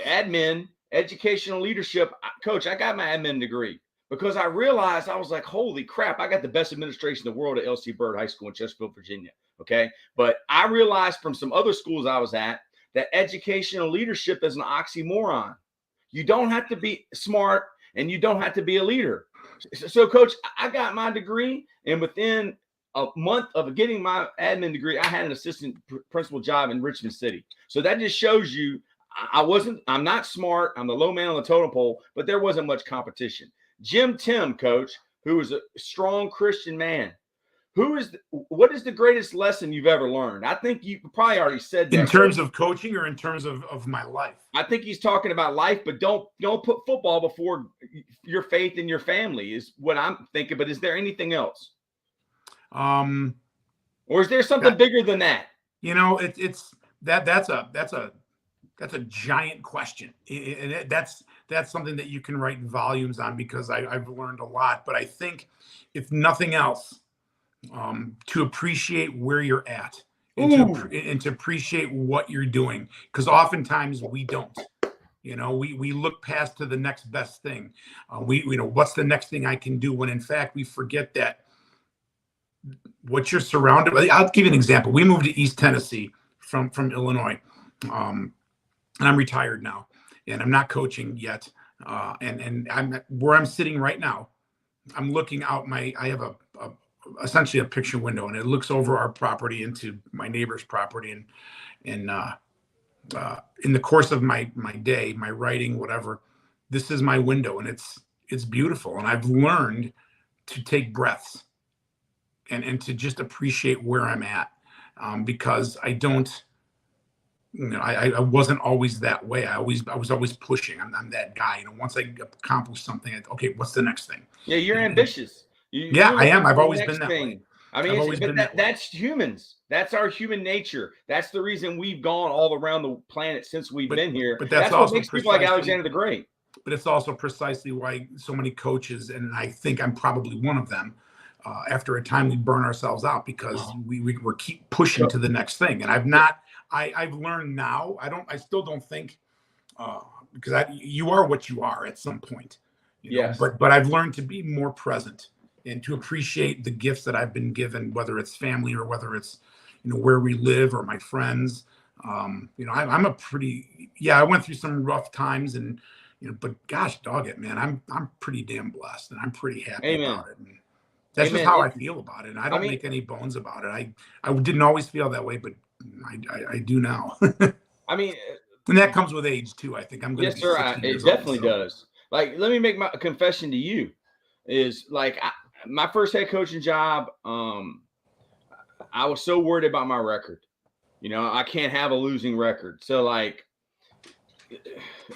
admin, educational leadership. Coach, I got my admin degree because I realized I was like, holy crap, I got the best administration in the world at L.C. Byrd High School in Chesterfield, Virginia. Okay. But I realized from some other schools I was at that educational leadership is an oxymoron. You don't have to be smart and you don't have to be a leader. So, Coach, I got my degree, and within a month of getting my admin degree, I had an assistant principal job in Richmond City. So that just shows you I'm not smart. I'm the low man on the totem pole, but there wasn't much competition. Jim Tim, Coach, who is a strong Christian man. What is the greatest lesson you've ever learned? I think you probably already said that. In terms of coaching or in terms of my life? I think he's talking about life, but don't put football before your faith and your family is what I'm thinking. But is there anything else? Or is there something bigger than that? That's a giant question, and that's something that you can write volumes on because I've learned a lot. But I think, if nothing else, to appreciate where you're at and to appreciate what you're doing, because oftentimes we don't. We look past to the next best thing. What's the next thing I can do? When in fact we forget that what you're surrounded by. I'll give you an example. We moved to East Tennessee from Illinois, and I'm retired now. and I'm not coaching yet. And I'm where I'm sitting right now. I'm looking out I have a essentially a picture window, and it looks over our property into my neighbor's property. And in the course of my day, my writing, whatever, this is my window, and it's beautiful. And I've learned to take breaths and to just appreciate where I'm at, because I don't, I wasn't always that way. I was always pushing. I'm that guy. Once I accomplish something, okay, what's the next thing? Yeah, you're ambitious. I am. I've always been that way. I mean, that's humans. That's our human nature. That's the reason we've gone all around the planet since we've been here. But that's what makes people like Alexander the Great. But it's also precisely why so many coaches, and I think I'm probably one of them, after a time we burn ourselves out because we keep pushing to the next thing. And I've learned now. I still don't think, because you are what you are at some point. Yes. But I've learned to be more present and to appreciate the gifts that I've been given, whether it's family or whether it's, where we live or my friends. I'm a pretty, I went through some rough times and, but gosh, dog it, man, I'm pretty damn blessed and I'm pretty happy about it. And that's just how I feel about it. And I don't make any bones about it. I didn't always feel that way, but I do now. I mean, and that comes with age too. I think I'm going to. Yes, sir. It definitely does. Like, let me make my confession to you. Is like my first head coaching job. I was so worried about my record. I can't have a losing record. So like,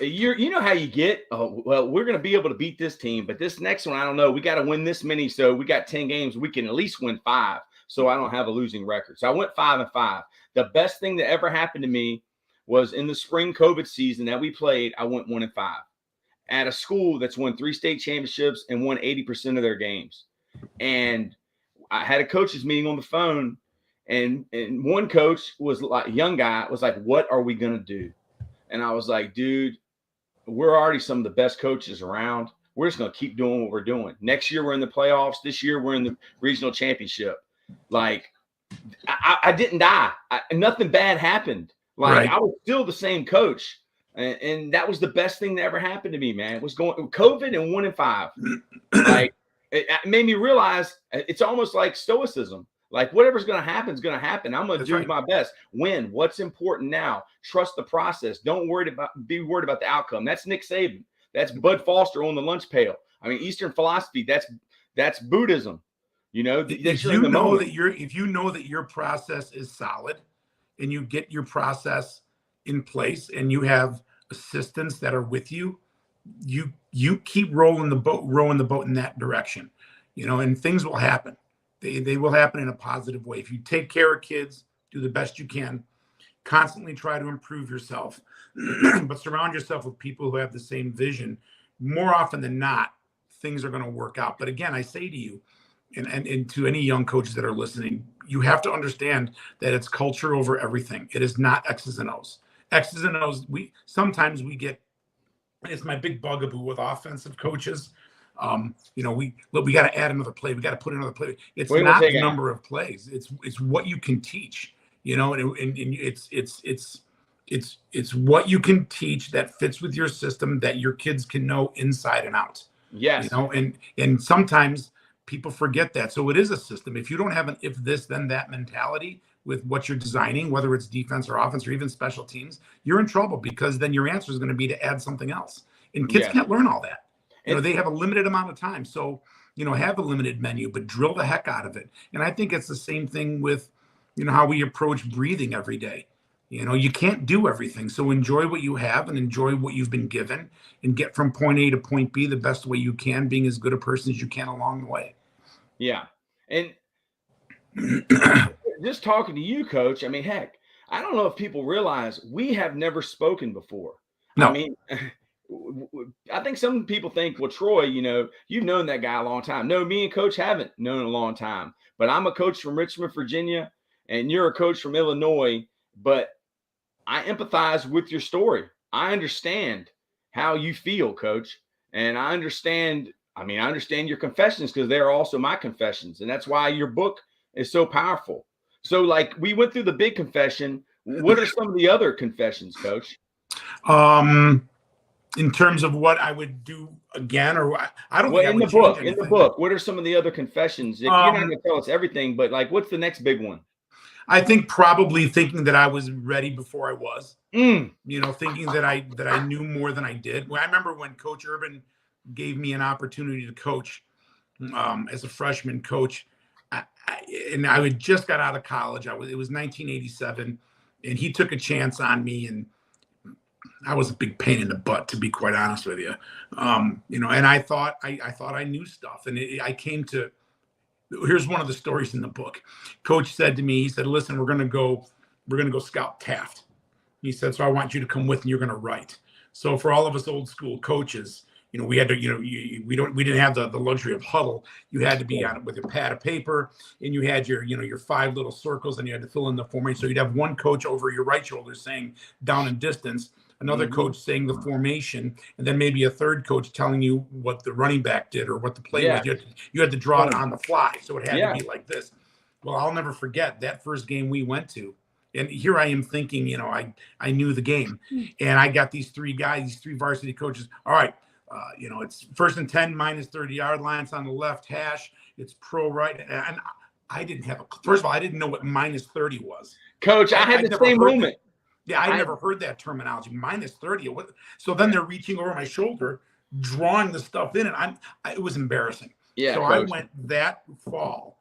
you know how you get. Oh well, we're going to be able to beat this team, but this next one, I don't know. We got to win this many, so we got 10 games. We can at least win 5, so I don't have a losing record. So I went 5-5. The best thing that ever happened to me was in the spring COVID season that we played. I went 1-5 at a school that's won 3 state championships and won 80% of their games. And I had a coaches meeting on the phone, and one coach was like, young guy was like, "What are we gonna do?" And I was like, "Dude, we're already some of the best coaches around. We're just gonna keep doing what we're doing. Next year we're in the playoffs. This year we're in the regional championship." Like, I didn't die. Nothing bad happened. Like, right. I was still the same coach. And that was the best thing that ever happened to me, man. It was going COVID and 1-5. Like, it made me realize it's almost like stoicism. Like, whatever's going to happen is going to happen. I'm going to do my best. Win. What's important now? Trust the process. Don't be worried about the outcome. That's Nick Saban. That's Bud Foster on the lunch pail. I mean, Eastern philosophy. That's Buddhism. If you know that your process is solid, and you get your process in place, and you have assistants that are with you, you keep rowing the boat in that direction, and things will happen. They will happen in a positive way. If you take care of kids, do the best you can, constantly try to improve yourself, but surround yourself with people who have the same vision, more often than not, things are going to work out. But again, I say to you, and to any young coaches that are listening, you have to understand that it's culture over everything. It is not X's and O's. X's and O's, sometimes we get, it's my big bugaboo with offensive coaches. We got to add another play. We got to put another play. It's not the number of plays. It's what you can teach, and it's what you can teach that fits with your system that your kids can know inside and out. Yes. And sometimes people forget that. So it is a system. If you don't have an if this, then that mentality with what you're designing, whether it's defense or offense or even special teams, you're in trouble, because then your answer is going to be to add something else. And kids can't learn all that. They have a limited amount of time. So, have a limited menu, but drill the heck out of it. And I think it's the same thing with, how we approach breathing every day. You can't do everything. So enjoy what you have and enjoy what you've been given and get from point A to point B the best way you can, being as good a person as you can along the way. Yeah. And just talking to you, Coach, I mean, heck, I don't know if people realize we have never spoken before. No. I mean, I think some people think, well, Troy, you've known that guy a long time. No, me and Coach haven't known a long time. But I'm a coach from Richmond, Virginia, and you're a coach from Illinois. But I empathize with your story. I understand how you feel, Coach. And I understand your confessions, because they're also my confessions. And that's why your book is so powerful. So, like, we went through the big confession. What are some of the other confessions, Coach? In terms of what I would do again, or I don't Well, think I in the would change book, anything. what are some of the other confessions? You're not going to tell us everything, but like, what's the next big one? I think probably thinking that I was ready before I was. Mm. You know, thinking that I knew more than I did. Well, I remember when Coach Urban gave me an opportunity to coach as a freshman coach, and I had just got out of college. It was 1987, and he took a chance on me, and I was a big pain in the butt, to be quite honest with you. You know, and I thought I knew stuff, and I came to. Here's one of the stories in the book. Coach said to me, he said, "Listen, we're gonna go scout Taft." He said, "So I want you to come with, and you're gonna write." So for all of us old school coaches, you know, we had to, you know, we didn't have the luxury of huddle. You had to be on it with a pad of paper, and you had your, you know, your 5 little circles, and you had to fill in the formation. So you'd have one coach over your right shoulder saying down and distance, another coach saying the formation, and then maybe a third coach telling you what the running back did or what the play was. You had to draw it on the fly, so it had to be like this. Well, I'll never forget that first game we went to. And here I am thinking, you know, I knew the game, and I got these 3 guys, these 3 varsity coaches. All right, you know, it's 1st and 10 minus 30-yard lines on the left hash. It's pro right, and I didn't have first of all, I didn't know what minus 30 was. Coach, I had the same moment. Yeah, I never heard that terminology, minus 30. So then they're reaching over my shoulder, drawing the stuff in, and it was embarrassing. Yeah. So Coach. I went that fall,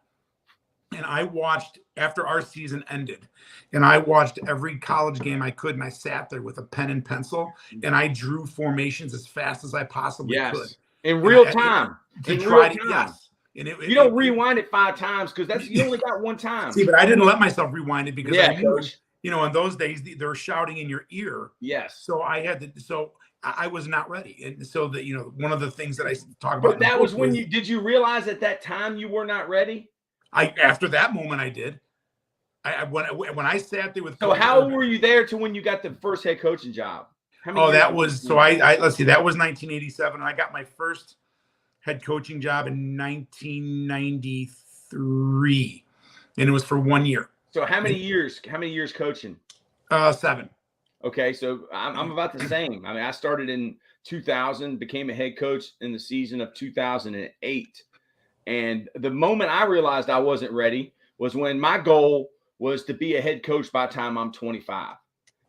and I watched after our season ended, and I watched every college game I could, and I sat there with a pen and pencil, and I drew formations as fast as I possibly could. In real time. Yes. And you don't rewind it 5 times because you only got one time. See, but I didn't let myself rewind it because I knew, Coach. You know, in those days they were shouting in your ear. Yes. So I was not ready, and so that, you know, one of the things that I talk about. But that was when did you realize at that time you were not ready? After that moment I did. When I sat there with. So how old were you there to when you got the first head coaching job? That was so let's see, that was 1987. I got my first head coaching job in 1993, and it was for 1 year. So how many years coaching? 7. Okay, so I'm about the same. I mean, I started in 2000, became a head coach in the season of 2008. And the moment I realized I wasn't ready was when my goal was to be a head coach by the time I'm 25.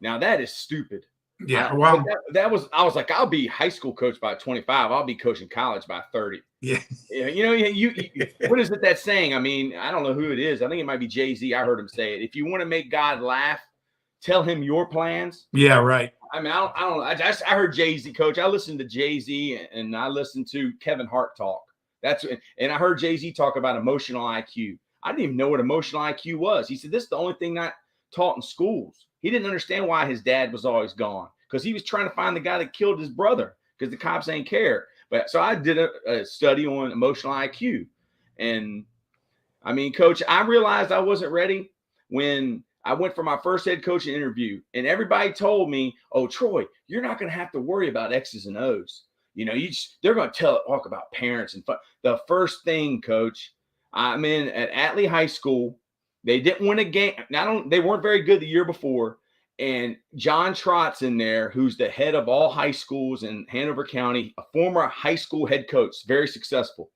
Now that is stupid. Yeah, I was like, I'll be high school coach by 25. I'll be coaching college by 30. Yeah. You know, you what is it that's saying? I mean, I don't know who it is. I think it might be Jay-Z. I heard him say it. If you want to make God laugh, tell him your plans. Yeah, right. I mean, I heard Jay-Z, coach. I listened to Jay-Z and I listened to Kevin Hart talk. And I heard Jay-Z talk about emotional IQ. I didn't even know what emotional IQ was. He said, this is the only thing not taught in schools. He didn't understand why his dad was always gone because he was trying to find the guy that killed his brother because the cops ain't care. But so I did a study on emotional IQ. And I mean, coach, I realized I wasn't ready when I went for my first head coaching interview and everybody told me, oh, Troy, you're not going to have to worry about X's and O's. You know, they're going to talk about parents and fun. The first thing, coach, I'm in at Atlee High School. They didn't win a game. They weren't very good the year before. And John Trott's in there, who's the head of all high schools in Hanover County, a former high school head coach, very successful.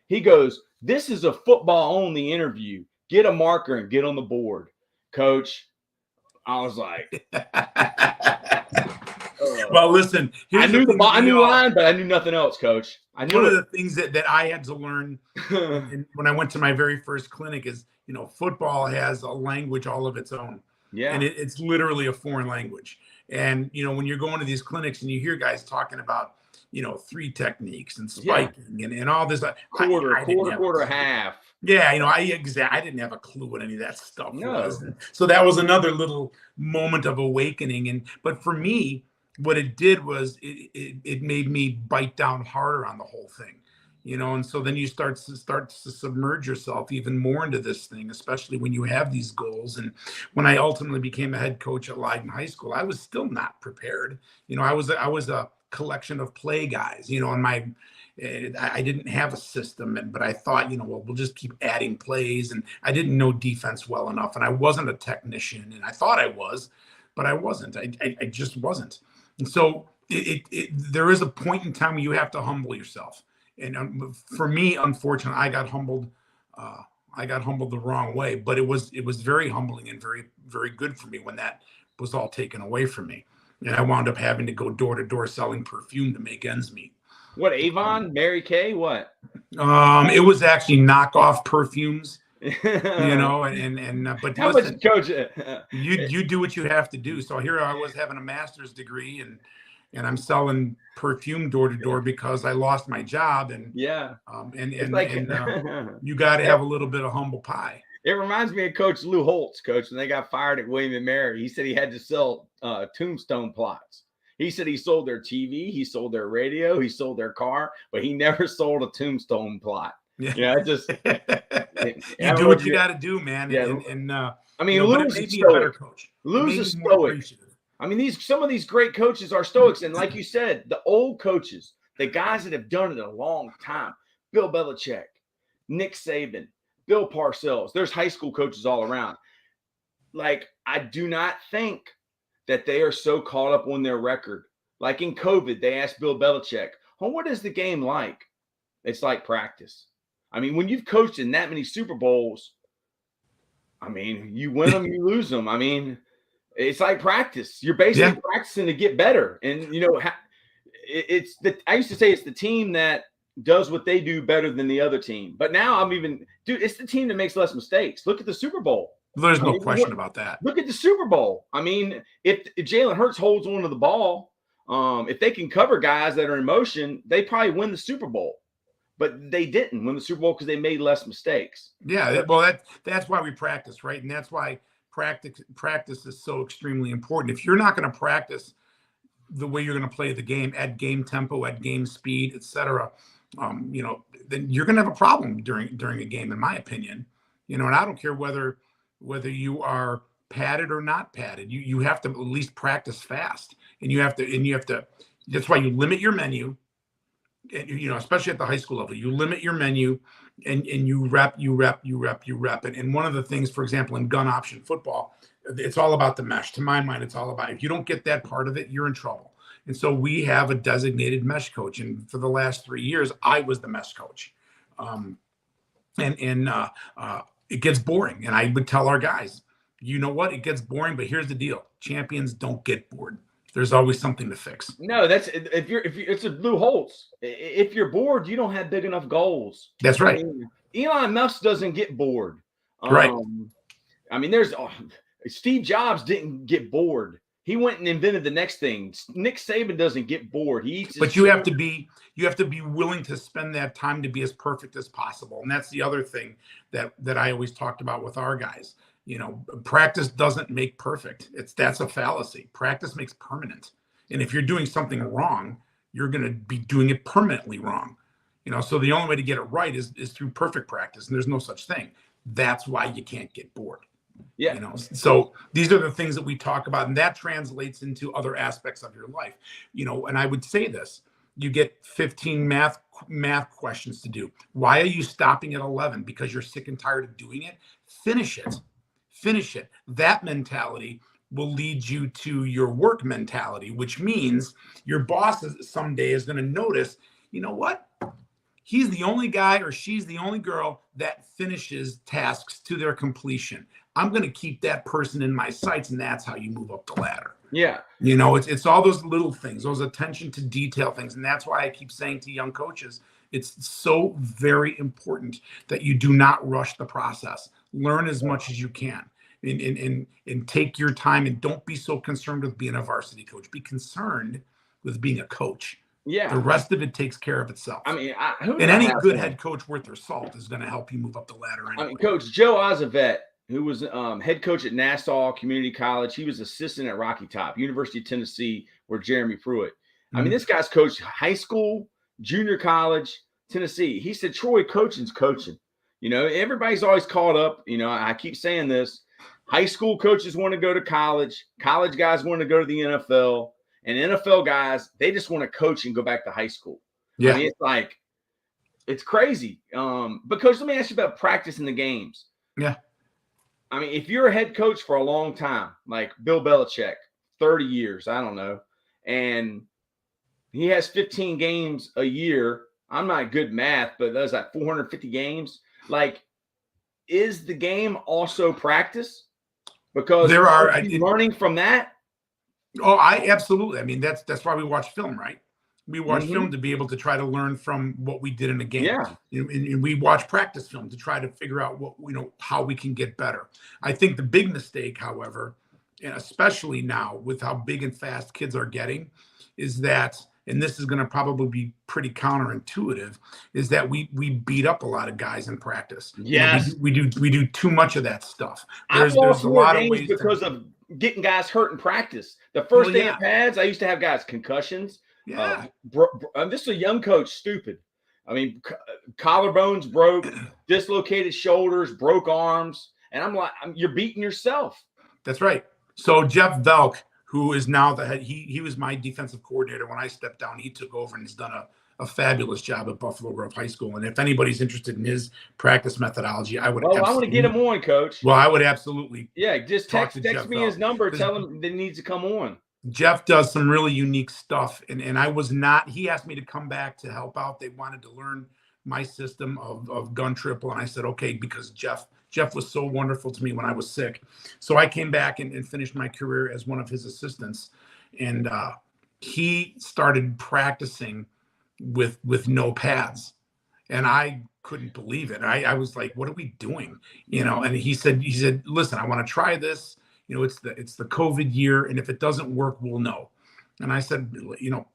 He goes, this is a football-only interview. Get a marker and get on the board. Coach, I was like, well, listen, I knew the line, but I knew nothing else, Coach. One of the things that I had to learn when I went to my very first clinic is, you know, football has a language all of its own. Yeah. And it's literally a foreign language. And, you know, when you're going to these clinics and you hear guys talking about, you know, 3 techniques and spiking and all this. Quarter, half. Yeah, you know, I didn't have a clue what any of that stuff was. So that was another little moment of awakening. But for me, what it did was it made me bite down harder on the whole thing. You know, and so then you start to submerge yourself even more into this thing, especially when you have these goals. And when I ultimately became a head coach at Leiden High School, I was still not prepared. You know, I was a collection of play guys, you know, and I didn't have a system, but I thought, you know, well, we'll just keep adding plays. And I didn't know defense well enough, and I wasn't a technician, and I thought I was, but I wasn't. I just wasn't. And so there is a point in time where you have to humble yourself. And for me, unfortunately, I got humbled. I got humbled the wrong way, but it was very humbling and very, very good for me when that was all taken away from me. And I wound up having to go door to door selling perfume to make ends meet. What, Avon, Mary Kay, what? It was actually knockoff perfumes, but how listen, much, Coach? you do what you have to do. So here I was having a master's degree and I'm selling perfume door to door because I lost my job. And yeah, you got to have a little bit of humble pie. It reminds me of Coach Lou Holtz, Coach, when they got fired at William and Mary. He said he had to sell tombstone plots. He said he sold their TV, he sold their radio, he sold their car, but he never sold a tombstone plot. Yeah, it just you do what you got to do, man. Yeah. I mean, Lou's a better coach. Lou's a stoic. I mean, some of these great coaches are stoics, and like you said, the old coaches, the guys that have done it a long time, Bill Belichick, Nick Saban, Bill Parcells. There's high school coaches all around. Like, I do not think that they are so caught up on their record. Like in COVID, they asked Bill Belichick, "Oh, what is the game like?" It's like practice. I mean, when you've coached in that many Super Bowls, I mean, you win them, you lose them. I mean, it's like practice. You're basically practicing to get better. And, I used to say it's the team that does what they do better than the other team. But now it's the team that makes less mistakes. Look at the Super Bowl. There's no question about that. Look at the Super Bowl. I mean, if Jalen Hurts holds on to the ball, if they can cover guys that are in motion, they probably win the Super Bowl. But they didn't win the Super Bowl because they made less mistakes. Yeah, well, that's why we practice, right? And that's why practice is so extremely important. If you're not going to practice the way you're going to play the game at game tempo, at game speed, etc., then you're going to have a problem during a game, in my opinion. And I don't care whether you are padded or not padded. You have to at least practice fast, and you have to. That's why you limit your menu. And, especially at the high school level, you limit your menu and you rep. And one of the things, for example, in gun option football, it's all about the mesh. To my mind, it's all about, if you don't get that part of it, you're in trouble. And so we have a designated mesh coach. And for the last 3 years, I was the mesh coach. It gets boring. And I would tell our guys, you know what? It gets boring, but here's the deal. Champions don't get bored. There's always something to fix. No, if you're it's a Lou Holtz. If you're bored, you don't have big enough goals. That's right. I mean, Elon Musk doesn't get bored. Right. I mean, Steve Jobs didn't get bored. He went and invented the next thing. Nick Saban doesn't get bored. He eats. But you have to be willing to spend that time to be as perfect as possible. And that's the other thing that I always talked about with our guys. Practice doesn't make perfect. That's a fallacy. Practice makes permanent. And if you're doing something wrong, you're going to be doing it permanently wrong. So the only way to get it right is through perfect practice. And there's no such thing. That's why you can't get bored. Yeah. So these are the things that we talk about, and that translates into other aspects of your life. And I would say this: you get 15 math questions to do. Why are you stopping at 11? Because you're sick and tired of doing it? Finish it. That mentality will lead you to your work mentality, which means your boss someday is going to notice, you know what? He's the only guy or she's the only girl that finishes tasks to their completion. I'm going to keep that person in my sights, and that's how you move up the ladder. Yeah. It's all those little things, those attention to detail things. And that's why I keep saying to young coaches, it's so very important that you do not rush the process. Learn as much as you can and take your time, and don't be so concerned with being a varsity coach. Be concerned with being a coach. Yeah. The rest of it takes care of itself. I mean, any good head coach worth their salt is going to help you move up the ladder. Anyway. I mean, Coach Joe Azavet, who was head coach at Nassau Community College, he was assistant at Rocky Top, University of Tennessee, where Jeremy Pruitt. I mean, this guy's coached high school, junior college, Tennessee. He said, Troy, coaching's coaching. Everybody's always caught up. I keep saying this. High school coaches want to go to college. College guys want to go to the NFL. And NFL guys, they just want to coach and go back to high school. Yeah. I mean, it's crazy. But Coach, let me ask you about practicing the games. Yeah. I mean, if you're a head coach for a long time, like Bill Belichick, 30 years, I don't know, and he has 15 games a year. I'm not good math, but that's like 450 games. Like, is the game also practice? Because There are learning from that. Oh, I absolutely. I mean, that's why we watch film, right? We watch Mm-hmm. film to be able to try to learn from what we did in a game. Yeah. And we watch practice film to try to figure out how we can get better. I think the big mistake, however, and especially now with how big and fast kids are getting, is that, and this is going to probably be pretty counterintuitive, is that we beat up a lot of guys in practice. Yes. We do too much of that stuff. I've lost there's a more lot of games ways because of getting guys hurt in practice. The first day yeah. of pads, I used to have guys concussions. Yeah. This is a young coach, stupid. I mean, collarbones broke, dislocated shoulders, broke arms, and I'm like, you're beating yourself. That's right. So Jeff Velk, who is now the head, he was my defensive coordinator when I stepped down. He took over and has done a fabulous job at Buffalo Grove High School. And if anybody's interested in his practice methodology, I would. Well, I want to get him on, Coach. Well, I would absolutely. Yeah, just text me his number. Tell him that he needs to come on. Jeff does some really unique stuff, and I was not. He asked me to come back to help out. They wanted to learn my system of gun triple, and I said okay, because Jeff was so wonderful to me when I was sick. So I came back and finished my career as one of his assistants, and he started practicing with no pads, and I couldn't believe it. I was like, what are we doing? And he said, listen, I want to try this. It's the COVID year, and if it doesn't work, we'll know. And I said,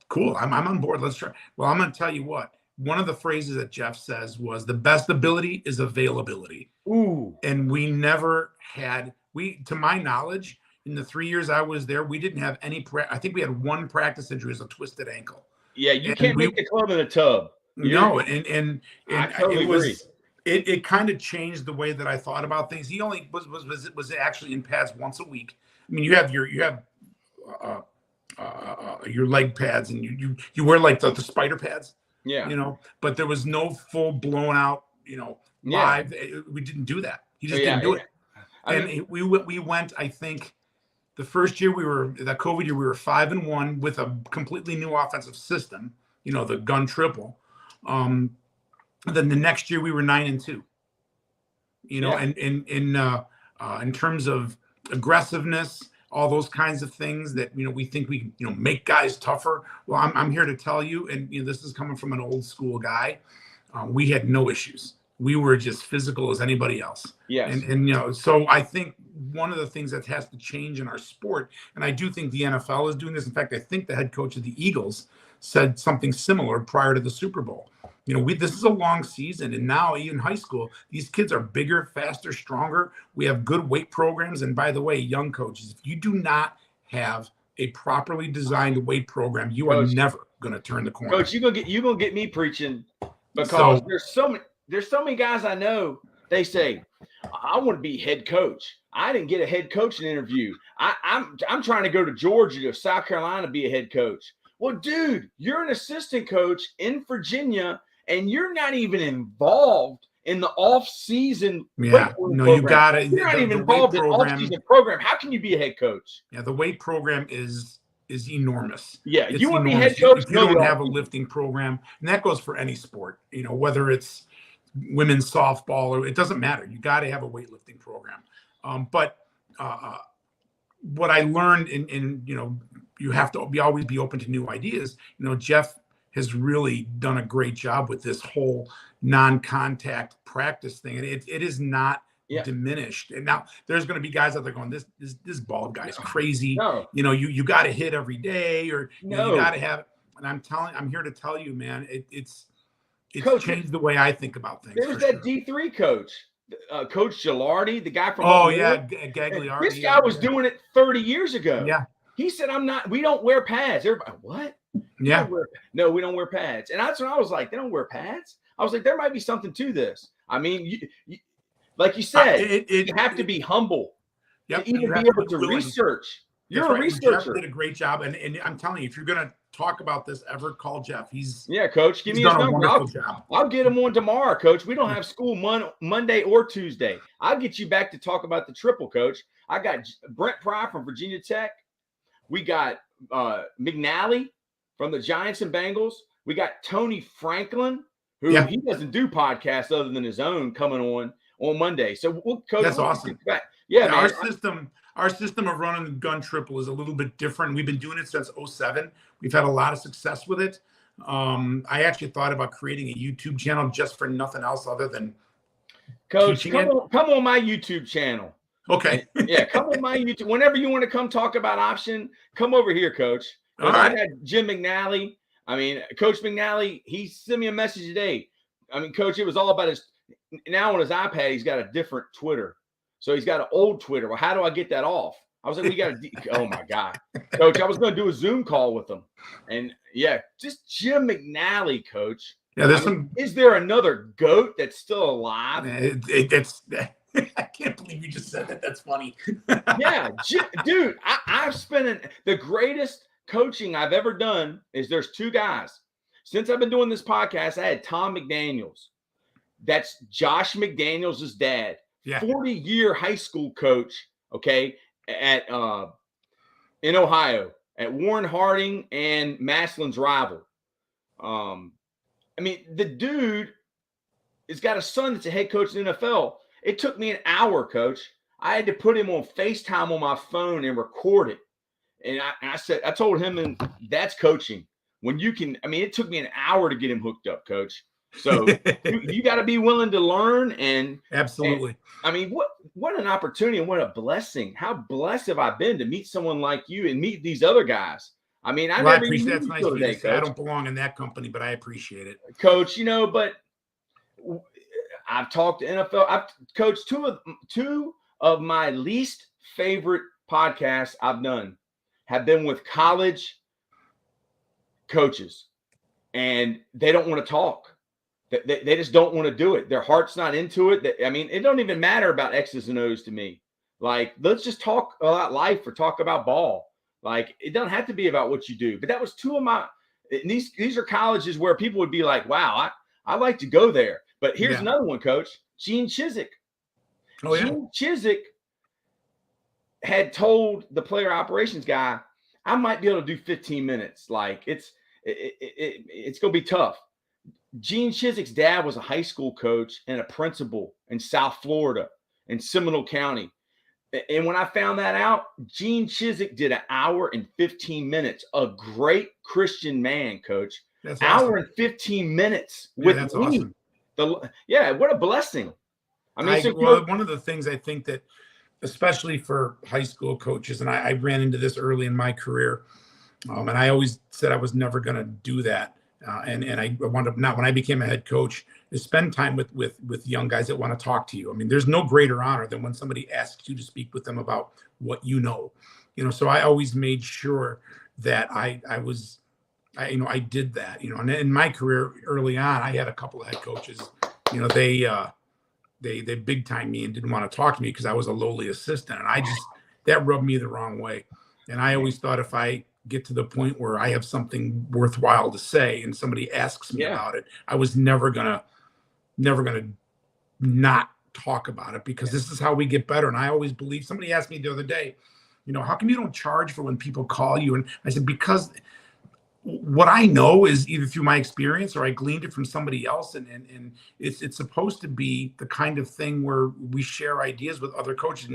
cool, I'm on board. Let's try. Well, I'm going to tell you what. One of the phrases that Jeff says was, the best ability is availability. Ooh. And we never had, to my knowledge, in the 3 years I was there, we didn't have any, I think we had one practice injury, as a twisted ankle. Yeah, you can't make the club in a tub. No, and I totally agree. It kind of changed the way that I thought about things. He only was actually in pads once a week. I mean, you have your leg pads, and you wear like the spider pads. Yeah. But there was no full blown out, live. Yeah. We didn't do that. He just didn't do it. We went, I think, the first year that COVID year, we were 5-1 with a completely new offensive system, the gun triple. Then the next year we were 9-2, and in terms of aggressiveness, all those kinds of things that, we think we can, make guys tougher. Well, I'm here to tell you, and this is coming from an old school guy. We had no issues. We were just physical as anybody else. Yes. And so I think one of the things that has to change in our sport, and I do think the NFL is doing this. In fact, I think the head coach of the Eagles said something similar prior to the Super Bowl. This is a long season, and now even high school, these kids are bigger, faster, stronger. We have good weight programs. And by the way, young coaches, if you do not have a properly designed weight program, you are never going to turn the corner. Coach, you're gonna get me preaching, because there's so many guys I know. They say, I want to be head coach. I didn't get a head coaching interview. I'm trying to go to Georgia or South Carolina to be a head coach. Well, dude, you're an assistant coach in Virginia, and you're not even involved in the off-season. Yeah, no, you got it. You're not even involved in the off-season program. How can you be a head coach? Yeah, the weight program is enormous. Yeah, it's you want to be enormous. head coach? If you don't have a lifting program, and that goes for any sport, whether it's women's softball or it doesn't matter. You got to have a weightlifting program. But what I learned in you have to always be open to new ideas. Jeff has really done a great job with this whole non-contact practice thing, and it is not diminished. And now there's going to be guys out there going, this bald guy's crazy. No. You got to hit every day, or you got to have. And I'm here to tell you, man, it's Coach, changed the way I think about things. There's that D3 coach, Coach Gilardi, the guy from Gagliardi. This guy was doing it 30 years ago. Yeah. He said, we don't wear pads. Everybody, what? Yeah. No, we don't wear pads. And that's when I was like, they don't wear pads? I was like, there might be something to this. I mean, you like you said, you have to be humble to even be able to research. You're a researcher. Jeff did a great job. And I'm telling you, if you're going to talk about this ever, call Jeff. Coach, give me his number. I'll get him on tomorrow, Coach. We don't have school Monday or Tuesday. I'll get you back to talk about the triple, Coach. I got Brent Pry from Virginia Tech. We got McNally from the Giants and Bengals. We got Tony Franklin, who Yeah. he doesn't do podcasts other than his own, coming on Monday. So That's awesome. Yeah, man. Our system of running the gun triple is a little bit different. We've been doing it since 2007. We've had a lot of success with it. I actually thought about creating a YouTube channel just for nothing else other than Coach, come on my YouTube channel. Okay. Yeah, come on my YouTube. Whenever you want to come talk about option, come over here, Coach. All right. I got Jim McNally. I mean, Coach McNally, he sent me a message today. I mean, Coach, it was all about now on his iPad, he's got a different Twitter. So he's got an old Twitter. Well, how do I get that off? I was like, we got oh my God. Coach, I was going to do a Zoom call with him. And yeah, just Jim McNally, Coach. Yeah, is there another GOAT that's still alive? I can't believe you just said that. That's funny. Yeah, dude, I've spent the greatest coaching I've ever done is there's two guys. Since I've been doing this podcast, I had Tom McDaniels. That's Josh McDaniels' dad. Yeah. 40-year high school coach, okay, at in Ohio, at Warren Harding and Maslin's rival. I mean, the dude has got a son that's a head coach in the NFL. It took me an hour, Coach. I had to put him on FaceTime on my phone and record it. And I told him, and that's coaching. When you can, I mean, it took me an hour to get him hooked up, Coach. So you got to be willing to learn. And absolutely. And, I mean, what an opportunity and what a blessing. How blessed have I been to meet someone like you and meet these other guys. I mean, I appreciate that's nice today, Coach. I don't belong in that company, but I appreciate it, Coach. You know, but I've talked to NFL. I've coached two of my least favorite podcasts I've done have been with college coaches, and they don't want to talk. They just don't want to do it. Their heart's not into it. I mean, it don't even matter about X's and O's to me. Like, let's just talk about life or talk about ball. Like, it doesn't have to be about what you do. But that was two of my – these are colleges where people would be like, wow, I like to go there. But here's another one, Coach. Gene Chizik. Oh, yeah. Gene Chizik had told the player operations guy, I might be able to do 15 minutes. Like, it's going to be tough. Gene Chizik's dad was a high school coach and a principal in South Florida in Seminole County. And when I found that out, Gene Chizik did an hour and 15 minutes. A great Christian man, Coach. That's hour awesome. And 15 minutes with that's me. Awesome. What a blessing. I mean, one of the things I think that, especially for high school coaches, and I ran into this early in my career, and I always said I was never going to do that. And I wound up not when I became a head coach is spend time with young guys that want to talk to you. I mean, there's no greater honor than when somebody asks you to speak with them about what you know. So I always made sure that I did that. And in my career early on, I had a couple of head coaches. They big time me and didn't want to talk to me because I was a lowly assistant, and that rubbed me the wrong way. And I always thought if I get to the point where I have something worthwhile to say and somebody asks me about it, I was never gonna not talk about it, because this is how we get better. And I always believe, somebody asked me the other day, how come you don't charge for when people call you? And I said, because what I know is either through my experience or I gleaned it from somebody else. And it's supposed to be the kind of thing where we share ideas with other coaches. In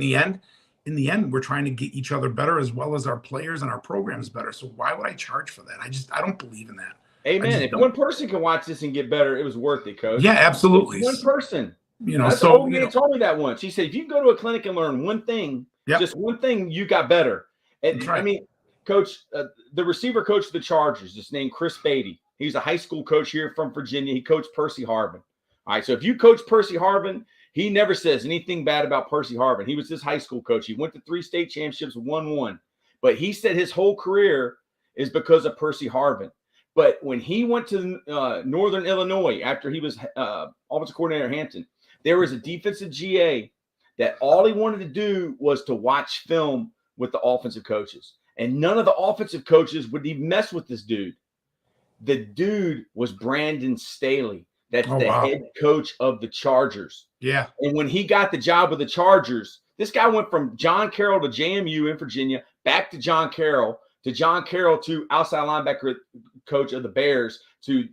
the end, we're trying to get each other better, as well as our players and our programs better. So why would I charge for that? I don't believe in that. Amen. If one person can watch this and get better, it was worth it, Coach. Yeah, absolutely. One person. That's so old man told me that once. He said, if you go to a clinic and learn one thing, just one thing, you got better. And right. I mean, Coach, the receiver coach of the Chargers, just named Chris Beatty. He's a high school coach here from Virginia. He coached Percy Harvin. All right, so if you coach Percy Harvin, he never says anything bad about Percy Harvin. He was this high school coach. He went to 3 state championships, won 1. But he said his whole career is because of Percy Harvin. But when he went to Northern Illinois after he was offensive coordinator at Hampton, there was a defensive GA that all he wanted to do was to watch film with the offensive coaches. And none of the offensive coaches would even mess with this dude. The dude was Brandon Staley. That's head coach of the Chargers. Yeah. And when he got the job with the Chargers, this guy went from John Carroll to JMU in Virginia, back to John Carroll, to John Carroll to outside linebacker coach of the Bears to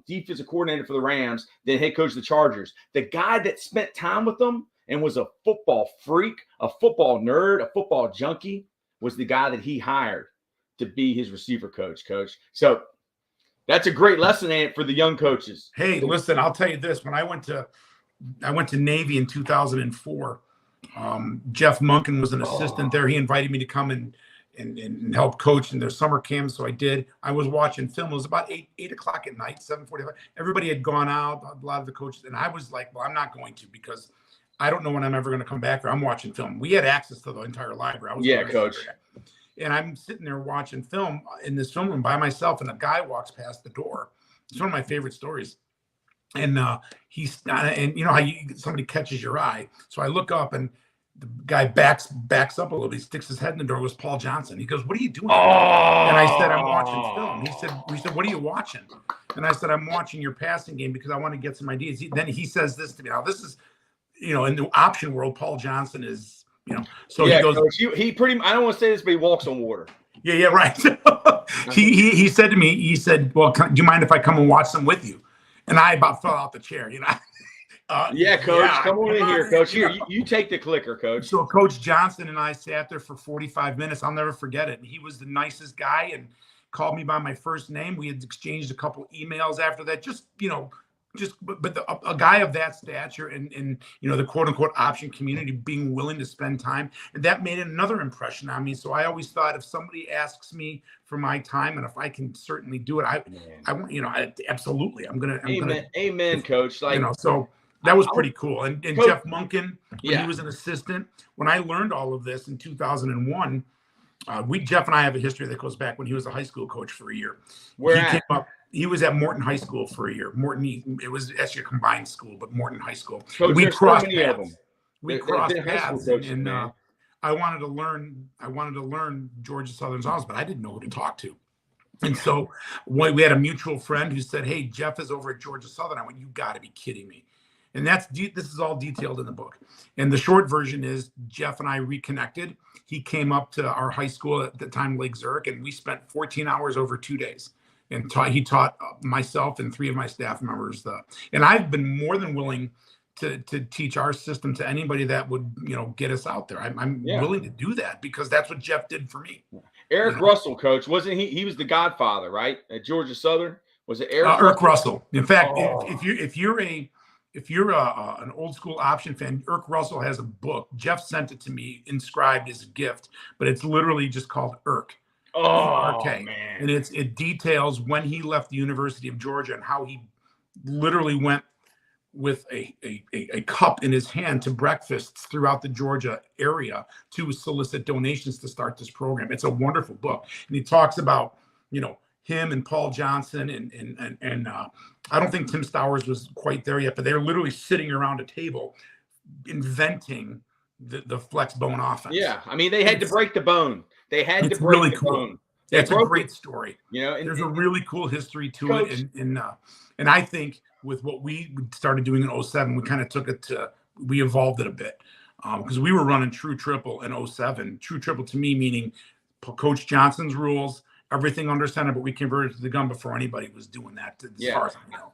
defensive coordinator for the Rams, then head coach of the Chargers. The guy that spent time with them and was a football freak, a football nerd, a football junkie was the guy that he hired to be his receiver coach. So that's a great lesson in it for the young coaches. Hey, listen, I'll tell you this. When I went to Navy in 2004, Jeff Monken was an assistant there. He invited me to come and help coach in their summer camp. So I did. I was watching film. It was about 8 o'clock at night, 7:45. Everybody had gone out, a lot of the coaches. And I was like, well, I'm not going to, because I don't know when I'm ever going to come back, or I'm watching film. We had access to the entire library. Coach. And I'm sitting there watching film in this film room by myself, and a guy walks past the door. It's one of my favorite stories. And and you know how somebody catches your eye. So I look up, and the guy backs up a little bit. He sticks his head in the door. It was Paul Johnson. He goes, "What are you doing?" And I said, "I'm watching film." He said, "What are you watching?" And I said, "I'm watching your passing game because I want to get some ideas." Then he says this to me. Now, this is, in the option world, Paul Johnson is, so he goes, Coach, he pretty, I don't want to say this, but he walks on water. Yeah, right. he said to me, he said, "Well, do you mind if I come and watch them with you?" And I about fell out the chair, Coach, come on in here, Coach. Here, you take the clicker, Coach. So Coach Johnson and I sat there for 45 minutes. I'll never forget it. And he was the nicest guy and called me by my first name. We had exchanged a couple emails after that. A guy of that stature and the quote unquote option community being willing to spend time, and that made another impression on me. So I always thought, if somebody asks me for my time, and if I can certainly do it, absolutely, I'm gonna. Amen, Coach. So that was pretty cool. And Coach, Jeff Monken, when he was an assistant, when I learned all of this in 2001, Jeff and I have a history that goes back when he was a high school coach for a year. He was at Morton High School for a year. It was actually a combined school, but Morton High School. Coach, we crossed paths. We crossed paths, and I wanted to learn Georgia Southern's office, but I didn't know who to talk to. And so we had a mutual friend who said, "Hey, Jeff is over at Georgia Southern." I went, "You got to be kidding me!" And this is all detailed in the book. And the short version is, Jeff and I reconnected. He came up to our high school at the time, Lake Zurich, and we spent 14 hours over 2 days. And he taught myself and 3 of my staff members. And I've been more than willing to teach our system to anybody that would, get us out there. I'm willing to do that, because that's what Jeff did for me. Eric Russell, Coach, wasn't he? He was the godfather, right? At Georgia Southern. Was it Eric Russell? In fact, if you're an old school option fan, Eric Russell has a book. Jeff sent it to me, inscribed as a gift, but it's literally just called Irk. Man. And it details when he left the University of Georgia and how he literally went with a cup in his hand to breakfasts throughout the Georgia area to solicit donations to start this program. It's a wonderful book. And he talks about, him and Paul Johnson and I don't think Tim Stowers was quite there yet, but they're literally sitting around a table inventing the flex bone offense. Yeah. I mean, they had to break the bone. They had to break really the cool. bone. It's a great story. There's a really cool history to Coach, it. And I think with what we started doing in 07, we kind of we evolved it a bit, because we were running true triple in 07. True triple to me meaning Coach Johnson's rules, everything under center, but we converted to the gun before anybody was doing that, as far as I know.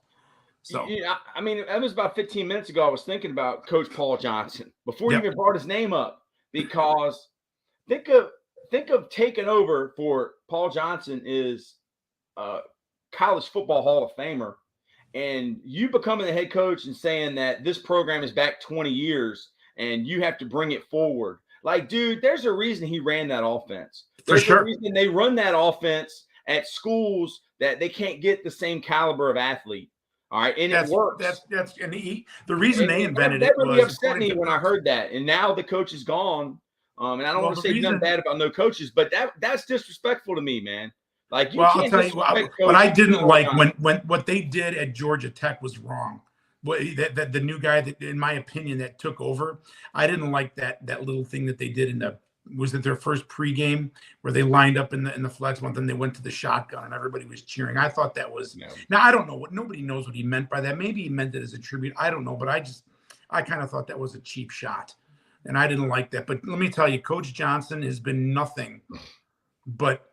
So, I mean, that was about 15 minutes ago. I was thinking about Coach Paul Johnson before you even brought his name up, because think of taking over for Paul Johnson is college football Hall of Famer, and you becoming the head coach and saying that this program is back 20 years and you have to bring it forward. Like, dude, there's a reason he ran that offense. There's a reason they run that offense at schools that they can't get the same caliber of athlete. All right, and it works. The reason they invented that really upset me when I heard that. And now the coach is gone. And I don't want to say nothing bad about no coaches, but that's disrespectful to me, man. Like, I'll tell you what I didn't like when what they did at Georgia Tech was wrong. That the new guy that, in my opinion, that took over, I didn't like that little thing that they did was it their first pregame where they lined up in the flex one, then they went to the shotgun and everybody was cheering. I thought that was now I don't know nobody knows what he meant by that. Maybe he meant it as a tribute. I don't know, but I kind of thought that was a cheap shot. And I didn't like that. But let me tell you, Coach Johnson has been nothing but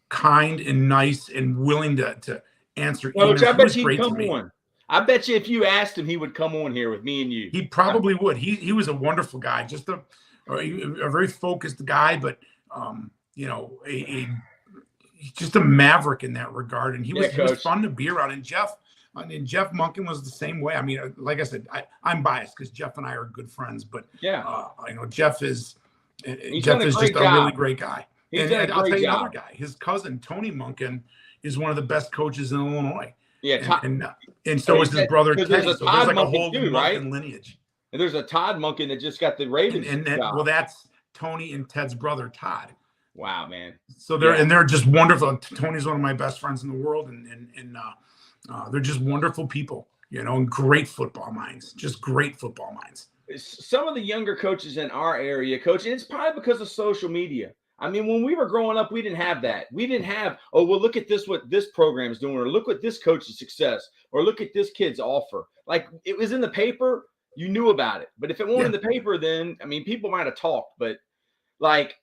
kind and nice and willing to answer Coach, emails. I He bet was you he'd great to come me. on. I bet you if you asked him, he would come on here with me and you. He probably would. He was a wonderful guy, just a very focused guy, but just a maverick in that regard. And he was fun to be around. And Jeff Monken was the same way. I mean, like I said, I'm biased because Jeff and I are good friends, but Jeff is just a really great guy. And I'll tell you another guy. His cousin Tony Monken is one of the best coaches in Illinois. Yeah, and so is his brother Teddy. So there's like a whole Monken lineage. And there's a Todd Monken that just got the Ravens. Well, that's Tony and Ted's brother Todd. Wow, man. So they're just wonderful. Tony's one of my best friends in the world, and they're just wonderful people, and great football minds. Just great football minds. Some of the younger coaches in our area, Coach, and it's probably because of social media. I mean, when we were growing up, we didn't have that. We didn't have, oh, well, look at this, what this program is doing, or look what this coach's success, or look at this kid's offer. Like, it was in the paper, you knew about it. But if it wasn't in the paper, then, I mean, people might have talked. But, like,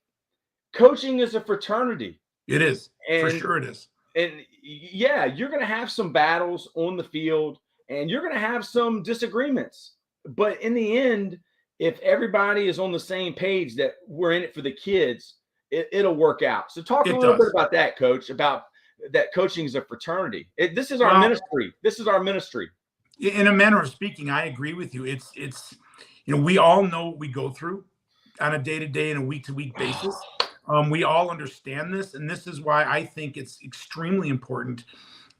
coaching is a fraternity. It is. For sure it is. And, yeah, you're going to have some battles on the field, and you're going to have some disagreements. But in the end, if everybody is on the same page that we're in it for the kids, it'll work out. So talk a little bit about that, Coach, about that coaching is a fraternity. This is our ministry. This is our ministry. In a manner of speaking, I agree with you. It's we all know what we go through on a day-to-day and a week-to-week basis. We all understand this, and this is why I think it's extremely important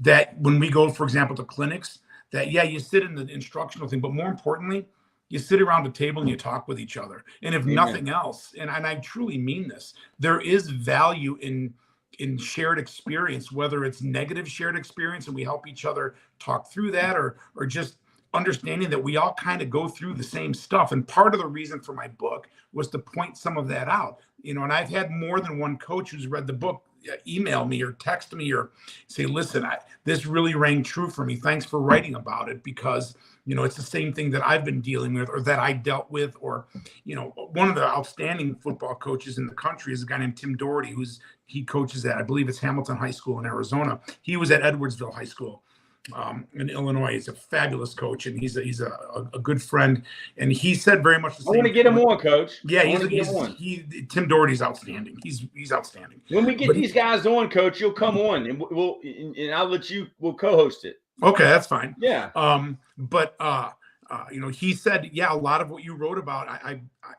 that when we go, for example, to clinics, that, you sit in the instructional thing, but more importantly, you sit around the table and you talk with each other. And if nothing else, and I truly mean this, there is value in shared experience, whether it's negative shared experience and we help each other talk through that, or just understanding that we all kind of go through the same stuff. And part of the reason for my book was to point some of that out, and I've had more than one coach who's read the book email me or text me or say, listen, this really rang true for me. Thanks for writing about it, because it's the same thing that I've been dealing with, or that I dealt with, or, one of the outstanding football coaches in the country is a guy named Tim Doherty, he coaches at, I believe it's Hamilton High School in Arizona. He was at Edwardsville High School in Illinois. He's a fabulous coach, and he's a good friend. And he said very much the same. I want to get him on, Coach. Yeah, Tim Doherty's outstanding. He's outstanding. When we get these guys on, Coach, you'll come on, and I'll let we'll co-host it. Okay, that's fine. Yeah. He said, a lot of what you wrote about,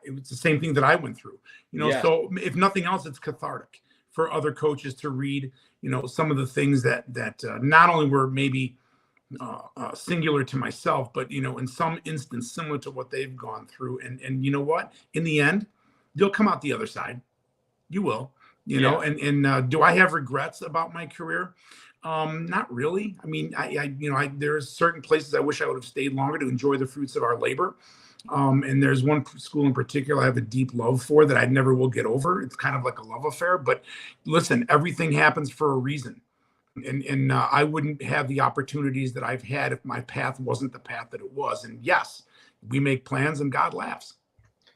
it was the same thing that I went through. So if nothing else, it's cathartic for other coaches to read, some of the things that not only were maybe singular to myself, but, in some instance similar to what they've gone through. And you know what? In the end, you'll come out the other side. You will, and do I have regrets about my career? Not really. I mean, there's certain places I wish I would have stayed longer to enjoy the fruits of our labor. And there's one school in particular I have a deep love for that I never will get over. It's kind of like a love affair, but listen, everything happens for a reason. And I wouldn't have the opportunities that I've had if my path wasn't the path that it was. And yes, we make plans and God laughs.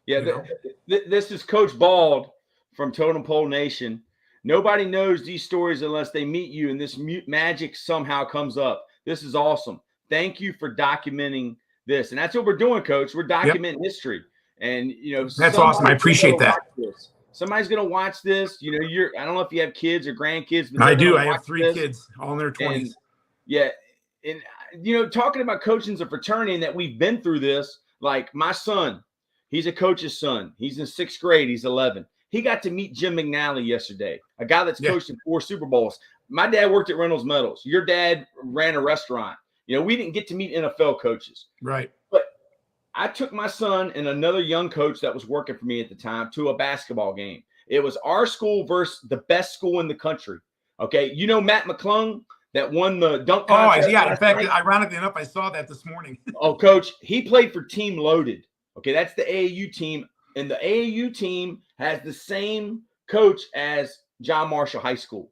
Yeah. This is Coach Bald from Totem Pole Nation. Nobody knows these stories unless they meet you, and this magic somehow comes up. This is awesome. Thank you for documenting this. And that's what we're doing, Coach. We're documenting history. And, that's awesome. I appreciate that. Somebody's going to watch this. I don't know if you have kids or grandkids. But I do. I have 3 kids, all in their 20s. And talking about coaching as a fraternity and that we've been through this, like my son, he's a coach's son. He's in 6th grade. He's 11. He got to meet Jim McNally yesterday, a guy that's coached in 4 Super Bowls. My dad worked at Reynolds Metals. Your dad ran a restaurant. We didn't get to meet NFL coaches. Right. But I took my son and another young coach that was working for me at the time to a basketball game. It was our school versus the best school in the country. Okay. Matt McClung that won the dunk contest? Oh, yeah. In fact, ironically enough, I saw that this morning. Oh, Coach, he played for Team Loaded. Okay. That's the AAU team. And the AAU team has the same coach as John Marshall High School.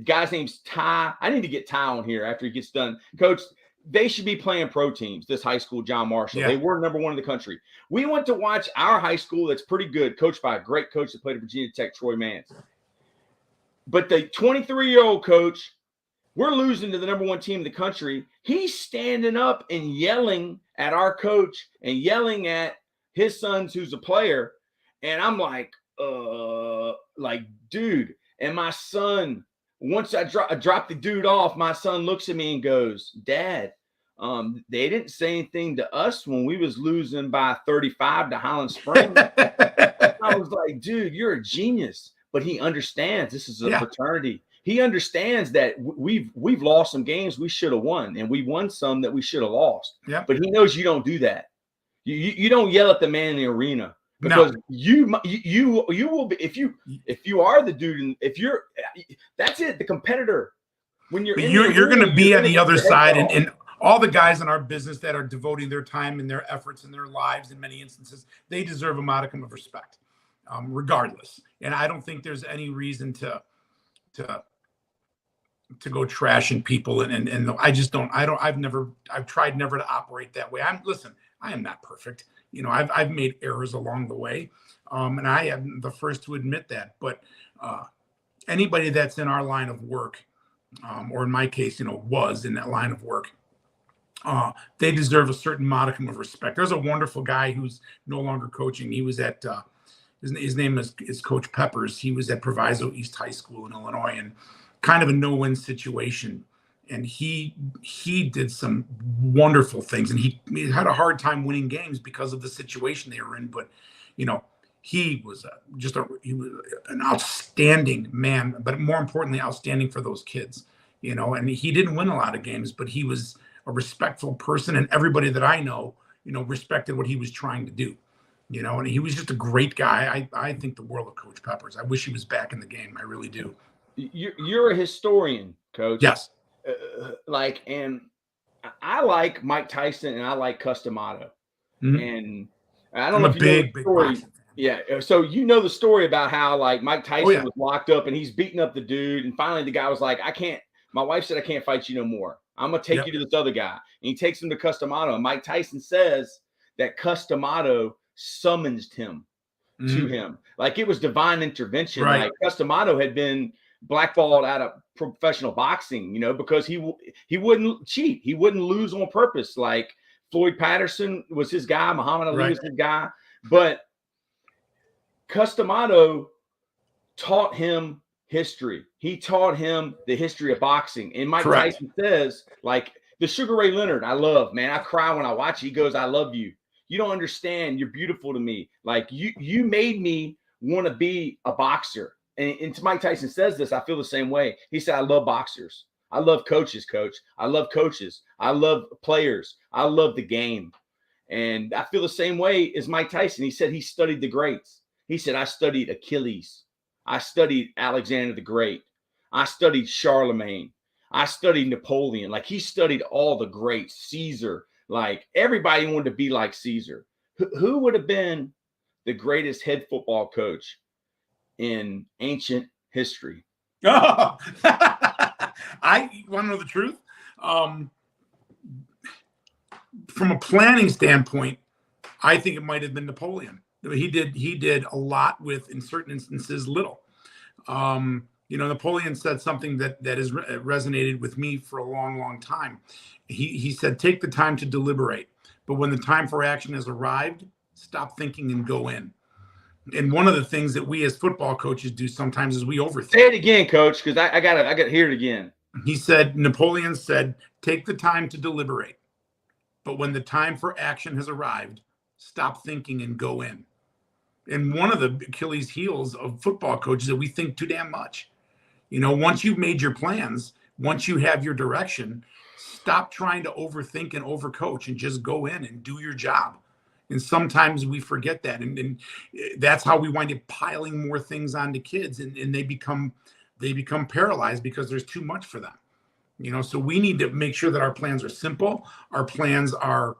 Guy's name's Ty. I need to get Ty on here after he gets done. Coach, they should be playing pro teams, this high school, John Marshall. Yeah. They were number 1 in the country. We went to watch our high school that's pretty good, coached by a great coach that played at Virginia Tech, Troy Mance. But the 23-year-old coach, we're losing to the number one team in the country. He's standing up and yelling at our coach and yelling at his sons, who's a player. And I'm like, dude. And my son, once I drop the dude off, my son looks at me and goes, Dad, they didn't say anything to us when we was losing by 35 to Highland Springs. I was like, dude, you're a genius. But he understands this is a fraternity. He understands that we've lost some games we should have won, and we won some that we should have lost. Yep. But he knows you don't do that. You don't yell at the man in the arena, because you will be, if you are the dude, and if you're, that's it, the competitor. When you're going to be on the other side, and all the guys in our business that are devoting their time and their efforts and their lives, in many instances, they deserve a modicum of respect, regardless. And I don't think there's any reason to go trashing people. And I just don't, I've tried never to operate that way. I am not perfect. I've made errors along the way. And I am the first to admit that, but anybody that's in our line of work, or in my case, was in that line of work, they deserve a certain modicum of respect. There's a wonderful guy who's no longer coaching. He was at, his name is Coach Peppers. He was at Proviso East High School in Illinois, and kind of a no-win situation. And he did some wonderful things, and he had a hard time winning games because of the situation they were in. But, he was he was an outstanding man, but more importantly, outstanding for those kids, and he didn't win a lot of games, but he was a respectful person, and everybody that I know, respected what he was trying to do. And he was just a great guy. I think the world of Coach Peppers. I wish he was back in the game. I really do. You're a historian, Coach. Yes. And I like Mike Tyson, and I like Customato. Mm-hmm. And I don't know if you know the story. Yeah. So the story about how Mike Tyson was locked up and he's beating up the dude, and finally the guy was like, my wife said I can't fight you no more. I'm gonna take you to this other guy. And he takes him to Customato. And Mike Tyson says that Customato summoned him to him. Like it was divine intervention. Right. Like Customato had been blackballed out of professional boxing, because he wouldn't cheat. He wouldn't lose on purpose. Like Floyd Patterson was his guy. Muhammad Ali was his guy. But Customato taught him history. He taught him the history of boxing. And Mike Tyson says, the Sugar Ray Leonard, I love, man. I cry when I watch it. He goes, I love you. You don't understand. You're beautiful to me. Like you made me want to be a boxer. And Mike Tyson says this, I feel the same way. He said, I love boxers. I love coaches, Coach. I love coaches. I love players. I love the game. And I feel the same way as Mike Tyson. He said he studied the greats. He said, I studied Achilles. I studied Alexander the Great. I studied Charlemagne. I studied Napoleon. Like he studied all the greats, Caesar. Like everybody wanted to be like Caesar. Who would have been the greatest head football coach in ancient history? Oh, I want to know the truth. From a planning standpoint, I think it might have been Napoleon. He did a lot with, in certain instances, little. Napoleon said something that has resonated with me for a long, long time. He said, take the time to deliberate, but when the time for action has arrived, stop thinking and go in. And one of the things that we as football coaches do sometimes is we overthink. Say it again, Coach, because I got to hear it again. Napoleon said, take the time to deliberate, but when the time for action has arrived, stop thinking and go in. And one of the Achilles heels of football coaches is that we think too damn much. Once you've made your plans, once you have your direction, stop trying to overthink and overcoach and just go in and do your job. And sometimes we forget that. And that's how we wind up piling more things onto kids, and they become paralyzed because there's too much for them. So we need to make sure that our plans are simple. Our plans are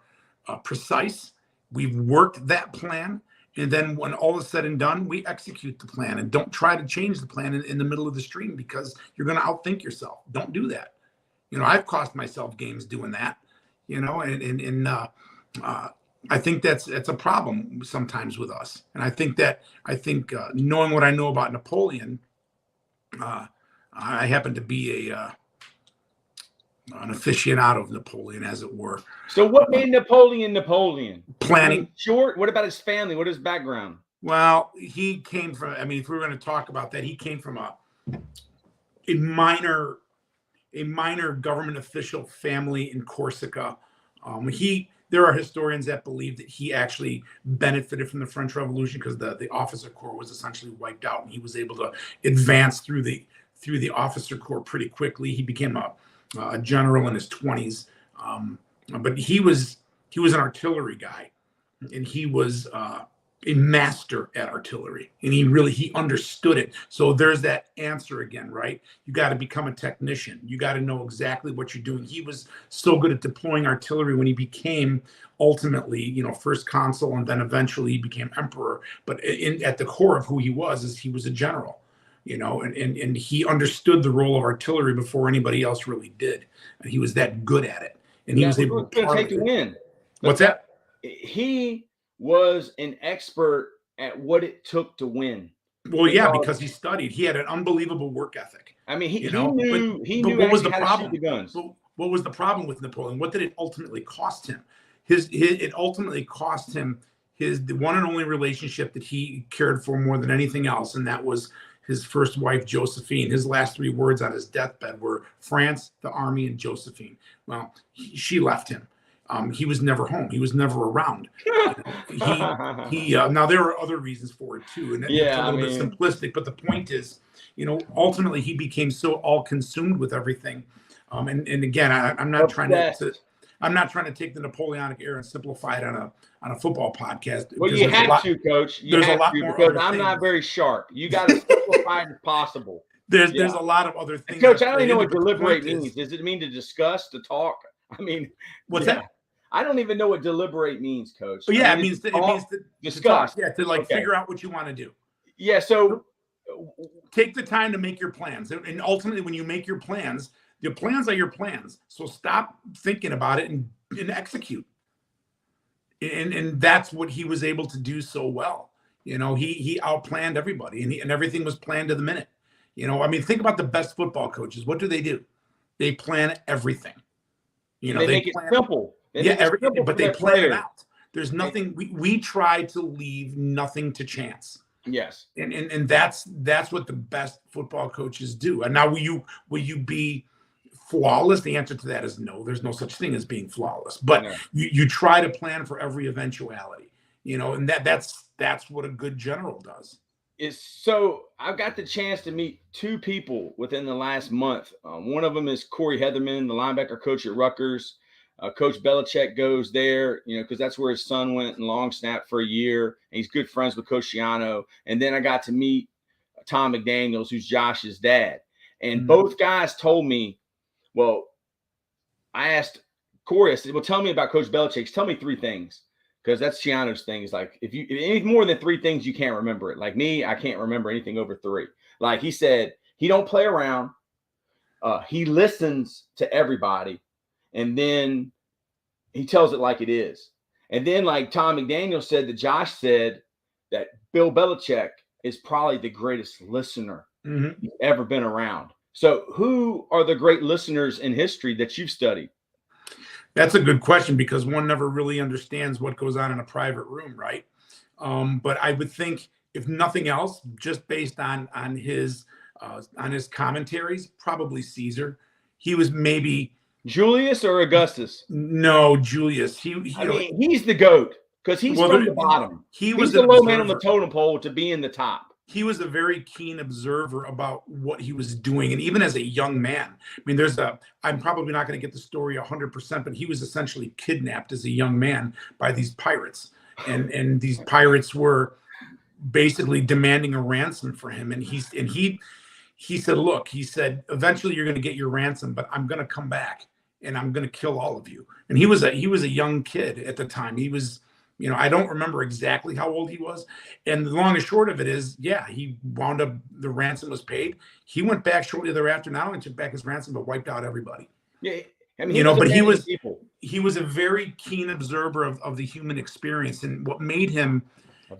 precise. We've worked that plan. And then when all is said and done, we execute the plan, and don't try to change the plan in the middle of the stream, because you're going to outthink yourself. Don't do that. I've cost myself games doing that, I think that's a problem sometimes with us. And I think knowing what I know about Napoleon, I happen to be an aficionado of Napoleon, as it were. So what made Napoleon Napoleon? Planning. Short. What about his family? What is his background? Well, he came from, I mean, if we were going to talk about that, he came from a minor government official family in Corsica. There are historians that believe that he actually benefited from the French Revolution because the officer corps was essentially wiped out, and he was able to advance through the officer corps pretty quickly. He became a general in his 20s, but he was an artillery guy, and he was a master at artillery, and he understood it. So there's that answer again, right? You got to become a technician. You got to know exactly what you're doing. He was so good at deploying artillery when he became ultimately, first consul, and then eventually he became emperor. But at the core of who he was is he was a general, and he understood the role of artillery before anybody else really did. And he was that good at it. And he was able to take the win. What's that? He was an expert at what it took to win. Well, yeah, because he studied. He had an unbelievable work ethic. I mean, he knew. But what was the problem? problem? To shoot the guns. What was the problem with Napoleon? What did it ultimately cost him? It ultimately cost him the one and only relationship that he cared for more than anything else, and that was his first wife, Josephine. His last 3 words on his deathbed were France, the army, and Josephine. Well, she left him. He was never home. He was never around. Now there are other reasons for it too, and it's a little bit simplistic. But the point is, ultimately he became so all-consumed with everything. And again, I'm not trying to take the Napoleonic era and simplify it on a football podcast. Well, you have to, Coach. There's a lot more because I'm not very sharp. You got to simplify it as possible. There's a lot of other things. Coach, I don't even know what deliberate means. Does it mean to discuss, to talk? I mean, what's that? I don't even know what deliberate means, Coach. But yeah, it means to discuss. To figure out what you want to do. Yeah, so take the time to make your plans. And ultimately, when you make your plans are your plans. So stop thinking about it and execute. And that's what he was able to do so well. He outplanned everybody, and everything was planned to the minute. I mean, think about the best football coaches. What do? They plan everything. They make it simple. But they plan it out. There's nothing. We try to leave nothing to chance. Yes, and that's what the best football coaches do. And now, will you be flawless? The answer to that is no. There's no such thing as being flawless. But you try to plan for every eventuality. And that's what a good general does. So I've got the chance to meet 2 people within the last month. One of them is Corey Heatherman, the linebacker coach at Rutgers. Coach Belichick goes there, because that's where his son went and long snapped for a year. And he's good friends with Coach Schiano. And then I got to meet Tom McDaniels, who's Josh's dad. And both guys told me, well, I asked Corey, I said, well, tell me about Coach Belichick. Tell me 3 things. Because that's Schiano's thing. Is like, if any more than 3 things, you can't remember it. Like me, I can't remember anything over 3. Like he said, he don't play around. He listens to everybody. And then he tells it like it is. And then, like Tom McDaniel said, that Josh said that Bill Belichick is probably the greatest listener he's ever been around. So who are the great listeners in history that you've studied? That's a good question, because one never really understands what goes on in a private room, right? But I would think, if nothing else, just based on his commentaries, probably Caesar. He was maybe Julius or Augustus? No, Julius. He's the GOAT because he's from the bottom. He's the low man on the totem pole to be in the top. He was a very keen observer about what he was doing. And even as a young man, I mean, I'm probably not going to get the story 100%, but he was essentially kidnapped as a young man by these pirates. And these pirates were basically demanding a ransom for him. And he said, look, eventually you're going to get your ransom, but I'm going to come back and I'm going to kill all of you. And he was a young kid at the time. He was, I don't remember exactly how old he was. And the long and short of it is, he wound up, the ransom was paid. He went back shortly thereafter, not only took back his ransom, but wiped out everybody. Yeah. I mean, he was a very keen observer of the human experience. And what made him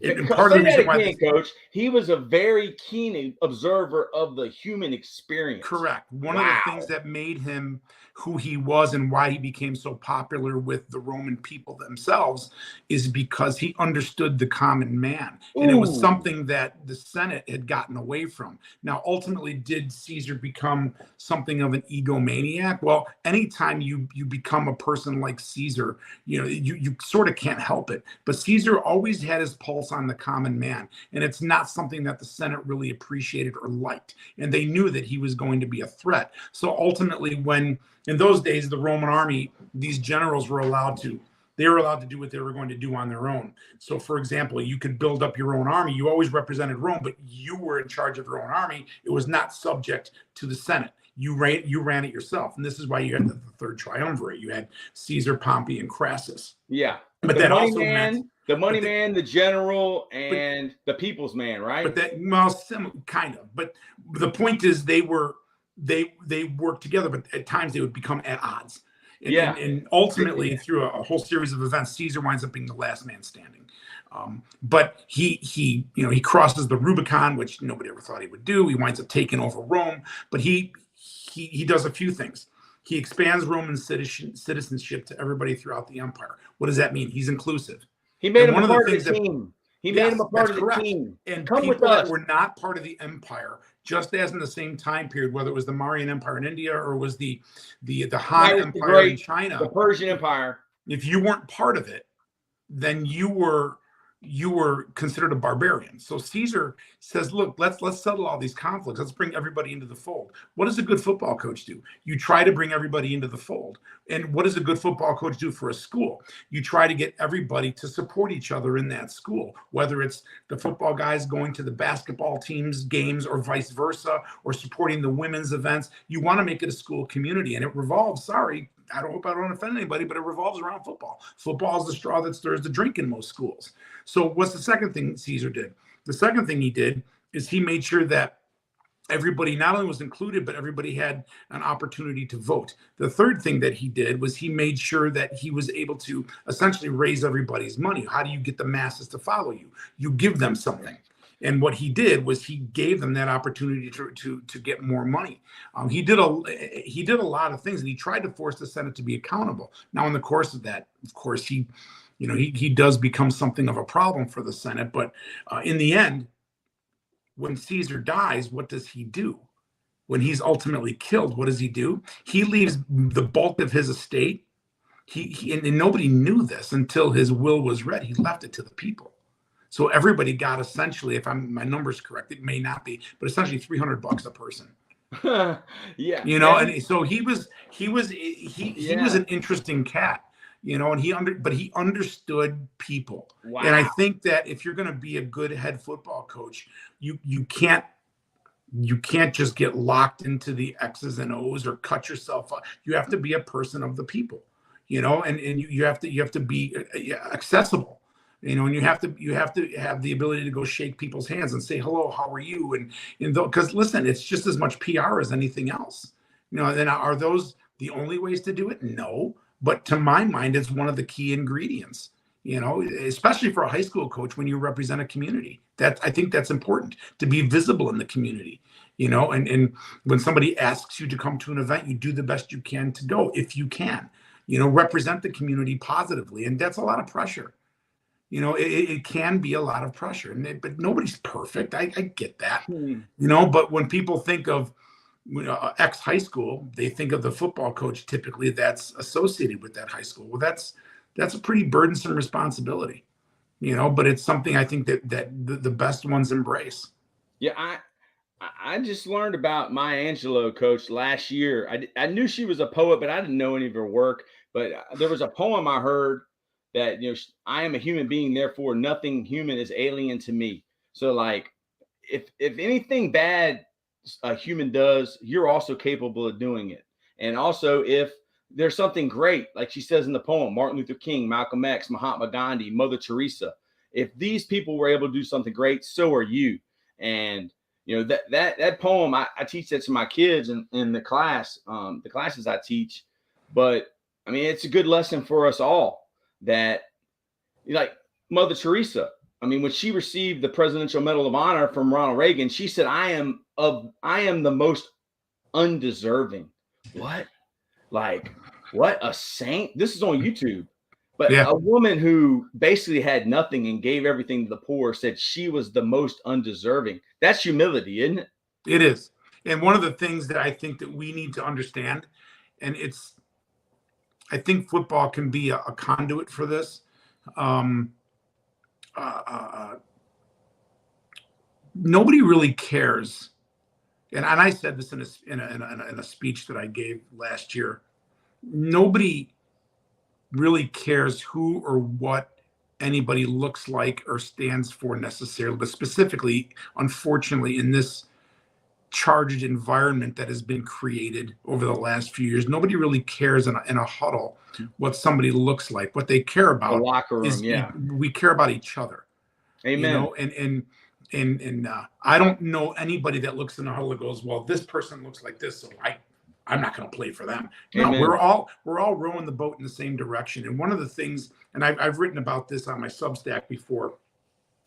And part of Say the that reason why again, Coach. He was a very keen observer of the human experience. correct. One of Wow. the things that made him who he was and why he became so popular with the Roman people themselves is because he understood the common man. And it was Ooh. something that the Senate had gotten away from. Now, ultimately, did Caesar become something of an egomaniac? Well, anytime you become a person like Caesar, you sort of can't help it. But Caesar always had his pulse on the common man. And it's not something that the Senate really appreciated or liked. And they knew that he was going to be a threat. So ultimately, when in those days, the Roman army, these generals were allowed to do what they were going to do on their own. So, for example, you could build up your own army. You always represented Rome, but you were in charge of your own army. It was not subject to the Senate. You ran it yourself. And this is why you had the third triumvirate. You had Caesar, Pompey, and Crassus. Yeah. But that also meant the money man, the general, and the people's man, right? But that, well, kind of. But the point is, they worked together, but at times they would become at odds. And ultimately, through a whole series of events, Caesar winds up being the last man standing. But he crosses the Rubicon, which nobody ever thought he would do. He winds up taking over Rome, but he does a few things. He expands Roman citizenship to everybody throughout the empire. What does that mean? He's inclusive. He made him a part of the team. He made him a part of the team. And people that were not part of the empire, just as in the same time period, whether it was the Mauryan Empire in India or was the Han Empire in China, the Persian Empire, if you weren't part of it, then you were considered a barbarian. So Caesar says, look, let's settle all these conflicts. Let's bring everybody into the fold. What does a good football coach do? You try to bring everybody into the fold. And what does a good football coach do for a school? You try to get everybody to support each other in that school, whether it's the football guys going to the basketball teams games or vice versa, or supporting the women's events. You want to make it a school community, and it revolves, I hope I don't offend anybody, but it revolves around football. Football is the straw that stirs the drink in most schools. So what's the second thing Caesar did? The second thing he did is he made sure that everybody not only was included, but everybody had an opportunity to vote. The third thing that he did was he made sure that he was able to essentially raise everybody's money. How do you get the masses to follow you? You give them something. And what he did was he gave them that opportunity to get more money. He did a lot of things, and he tried to force the Senate to be accountable. Now, in the course of that, of course, he does become something of a problem for the Senate. But in the end, when Caesar dies, what does he do? When he's ultimately killed, what does he do? He leaves the bulk of his estate. And nobody knew this until his will was read. He left it to the people. So everybody got essentially, if my number's correct, it may not be, but essentially $300 a person. Yeah. And so he was an interesting cat, and he understood people. Wow. And I think that if you're going to be a good head football coach, you can't just get locked into the X's and O's or cut yourself up. You have to be a person of the people, and you have to be accessible. And you have to have the ability to go shake people's hands and say, hello, how are you? And because listen, it's just as much PR as anything else. Then are those the only ways to do it? No. But to my mind, it's one of the key ingredients, especially for a high school coach when you represent a community. I think that's important, to be visible in the community, and when somebody asks you to come to an event, you do the best you can to go if you can, represent the community positively. And that's a lot of pressure. It can be a lot of pressure, but nobody's perfect. I get that, but when people think of ex high school, they think of the football coach typically that's associated with that high school. Well, that's a pretty burdensome responsibility, but it's something I think that the best ones embrace. Yeah. I just learned about Maya Angelou, Coach, last year. I knew she was a poet, but I didn't know any of her work. But there was a poem I heard that, I am a human being, therefore nothing human is alien to me. So like, if anything bad a human does, you're also capable of doing it. And also, if there's something great, like she says in the poem, Martin Luther King, Malcolm X, Mahatma Gandhi, Mother Teresa, if these people were able to do something great, so are you. And that poem, I teach that to my kids in the class, the classes I teach. But I mean, it's a good lesson for us all, that like Mother Teresa, I mean, when she received the Presidential Medal of Honor from Ronald Reagan, she said, I am the most undeserving. What? Like, what? A saint? This is on YouTube. But Yeah. a woman who basically had nothing and gave everything to the poor said she was the most undeserving. That's humility, isn't it? It is. And one of the things that I think that we need to understand, and I think football can be a conduit for this. Nobody really cares. And I said this in a speech that I gave last year. Nobody really cares who or what anybody looks like or stands for necessarily, but specifically, unfortunately, in this charged environment that has been created over the last few years, nobody really cares in a huddle what somebody looks like. What they care The about locker room, is yeah. we care about each other. Amen. And I don't know anybody that looks in the huddle and goes, well, this person looks like this, so I'm not going to play for them. No, Amen. we're all rowing the boat in the same direction. And one of the things, and I've written about this on my Substack before,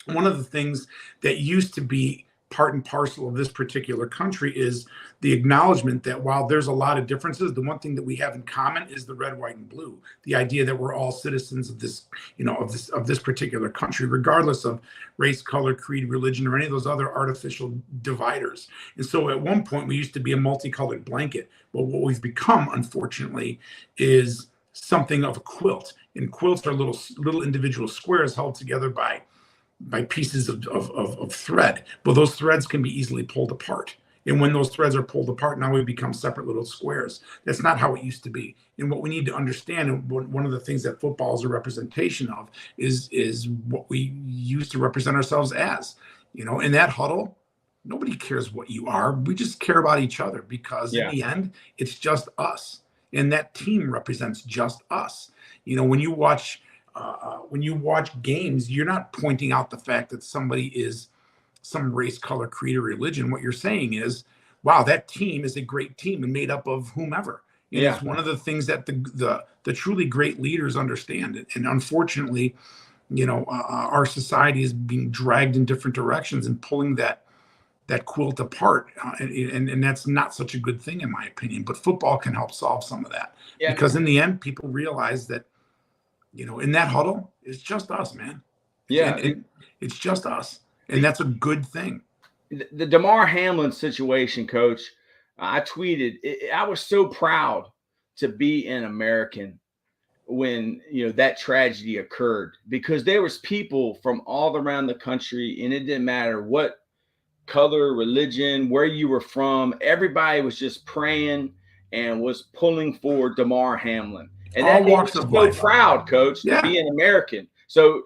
one of the things that used to be part and parcel of this particular country is the acknowledgement that while there's a lot of differences, the one thing that we have in common is the red, white, and blue. The idea that we're all citizens of this, of this particular country, regardless of race, color, creed, religion, or any of those other artificial dividers. And so at one point we used to be a multicolored blanket. But what we've become, unfortunately, is something of a quilt. And quilts are little individual squares held together by pieces of thread. Well, those threads can be easily pulled apart. And when those threads are pulled apart, now we become separate little squares. That's not how it used to be. And what we need to understand, and one of the things that football is a representation of, is what we used to represent ourselves as. In that huddle, nobody cares what you are. We just care about each other because in the end, it's just us. And that team represents just us. When you watch games, you're not pointing out the fact that somebody is some race, color, creed, or religion. What you're saying is, wow, that team is a great team and made up of whomever. And it's one of the things that the truly great leaders understand. And unfortunately, our society is being dragged in different directions and pulling that quilt apart. And that's not such a good thing, in my opinion. But football can help solve some of that. Yeah. Because in the end, people realize that, in that huddle, it's just us, man. Yeah. It's just us. And that's a good thing. The Damar Hamlin situation, Coach, I tweeted, I was so proud to be an American when, that tragedy occurred, because there was people from all around the country, and it didn't matter what color, religion, where you were from. Everybody was just praying and was pulling for Damar Hamlin. And that made me so proud, Coach, to be an American. So,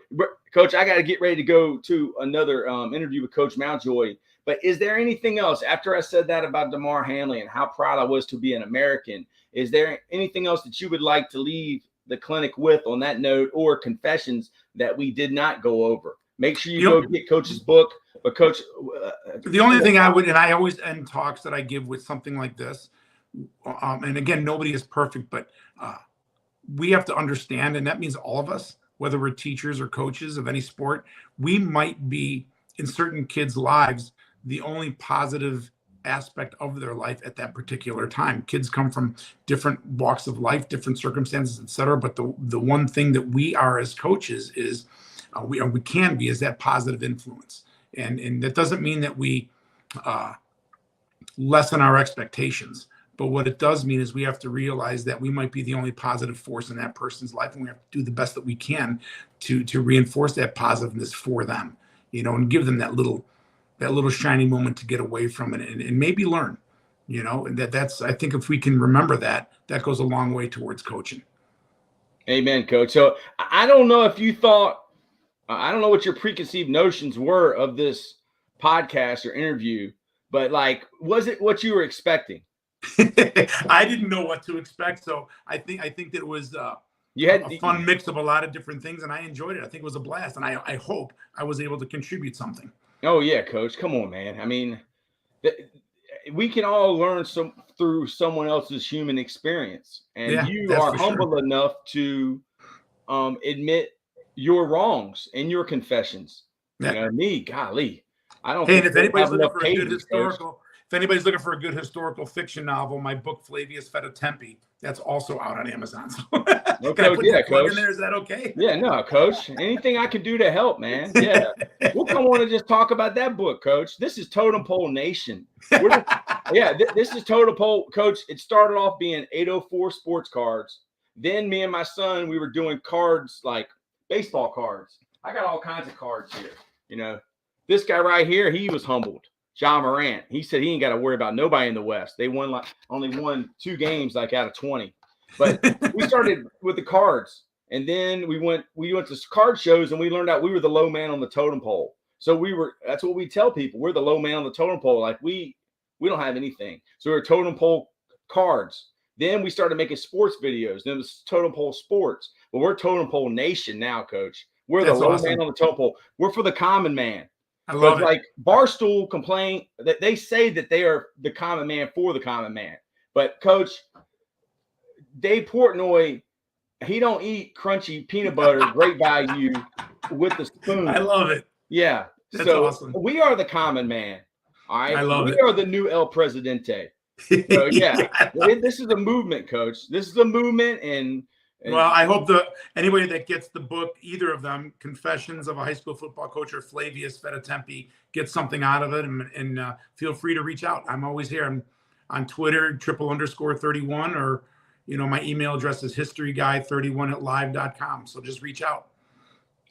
Coach, I got to get ready to go to another interview with Coach Mountjoy. But is there anything else, after I said that about Damar Hamlin and how proud I was to be an American, is there anything else that you would like to leave the clinic with on that note, or confessions that we did not go over? Make sure you go get Coach's book. But, Coach, the only thing I would, and I always end talks that I give with something like this, and again, nobody is perfect, but we have to understand, and that means all of us, whether we're teachers or coaches of any sport, we might be, in certain kids' lives, the only positive aspect of their life at that particular time. Kids come from different walks of life, different circumstances, et cetera. But the one thing that we are as coaches is we can be is that positive influence. And that doesn't mean that we lessen our expectations. But what it does mean is we have to realize that we might be the only positive force in that person's life, and we have to do the best that we can to reinforce that positiveness for them, and give them that little shiny moment to get away from it and maybe learn, and that's, I think if we can remember that goes a long way towards coaching. Amen, Coach. So I don't know if you thought, I don't know what your preconceived notions were of this podcast or interview, but was it what you were expecting? I didn't know what to expect, so I think that it was you had a fun mix of a lot of different things, and I enjoyed it. I think it was a blast, and I hope I was able to contribute something. Oh yeah, Coach, come on, man. I mean, we can all learn through someone else's human experience, and you are humble enough to admit your wrongs and your confessions. You know, me, golly, I don't Hey, think and if we anybody's have looking enough for a good pages, Coach. historical fiction novel, my book Flavius Feta Tempi, that's also out on Amazon. So Okay, can I put that plug Coach. in there? Is that okay? Yeah, no, Coach. Anything I can do to help, man. Yeah, we'll come on and just talk about that book, Coach. This is Totem Pole Nation. This is Totem Pole, Coach. It started off being 804 sports cards. Then me and my son, we were doing cards like baseball cards. I got all kinds of cards here. You know, this guy right here, he was humbled. John Morant. He said he ain't got to worry about nobody in the West. They only won 2 games like out of 20. But we started with the cards, and then we went to card shows, and we learned out we were the low man on the totem pole. So that's what we tell people. We're the low man on the totem pole. Like we don't have anything. So we're totem pole cards. Then we started making sports videos. Then it was totem pole sports. But we're totem pole nation now, Coach. We're the low man on the totem pole. We're for the common man. I love it. Like Barstool complain that they say that they are the common man for the common man. But Coach Dave Portnoy, he don't eat crunchy peanut butter, great value with the spoon. I love it. Yeah. That's so awesome. We are the common man. All right. I love it. We are the new El Presidente. So yeah, this is a movement, Coach. This is a movement, and well, I hope anybody that gets the book, either of them, Confessions of a High School Football Coach or Flavius Feta Tempi, gets something out of it, and feel free to reach out. I'm always here. I'm on Twitter, _31, or my email address is historyguy31@live.com. So just reach out.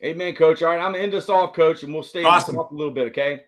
Amen, Coach. All right, I'm going to end us off, Coach, and we'll stay awesome. Talk a little bit, okay?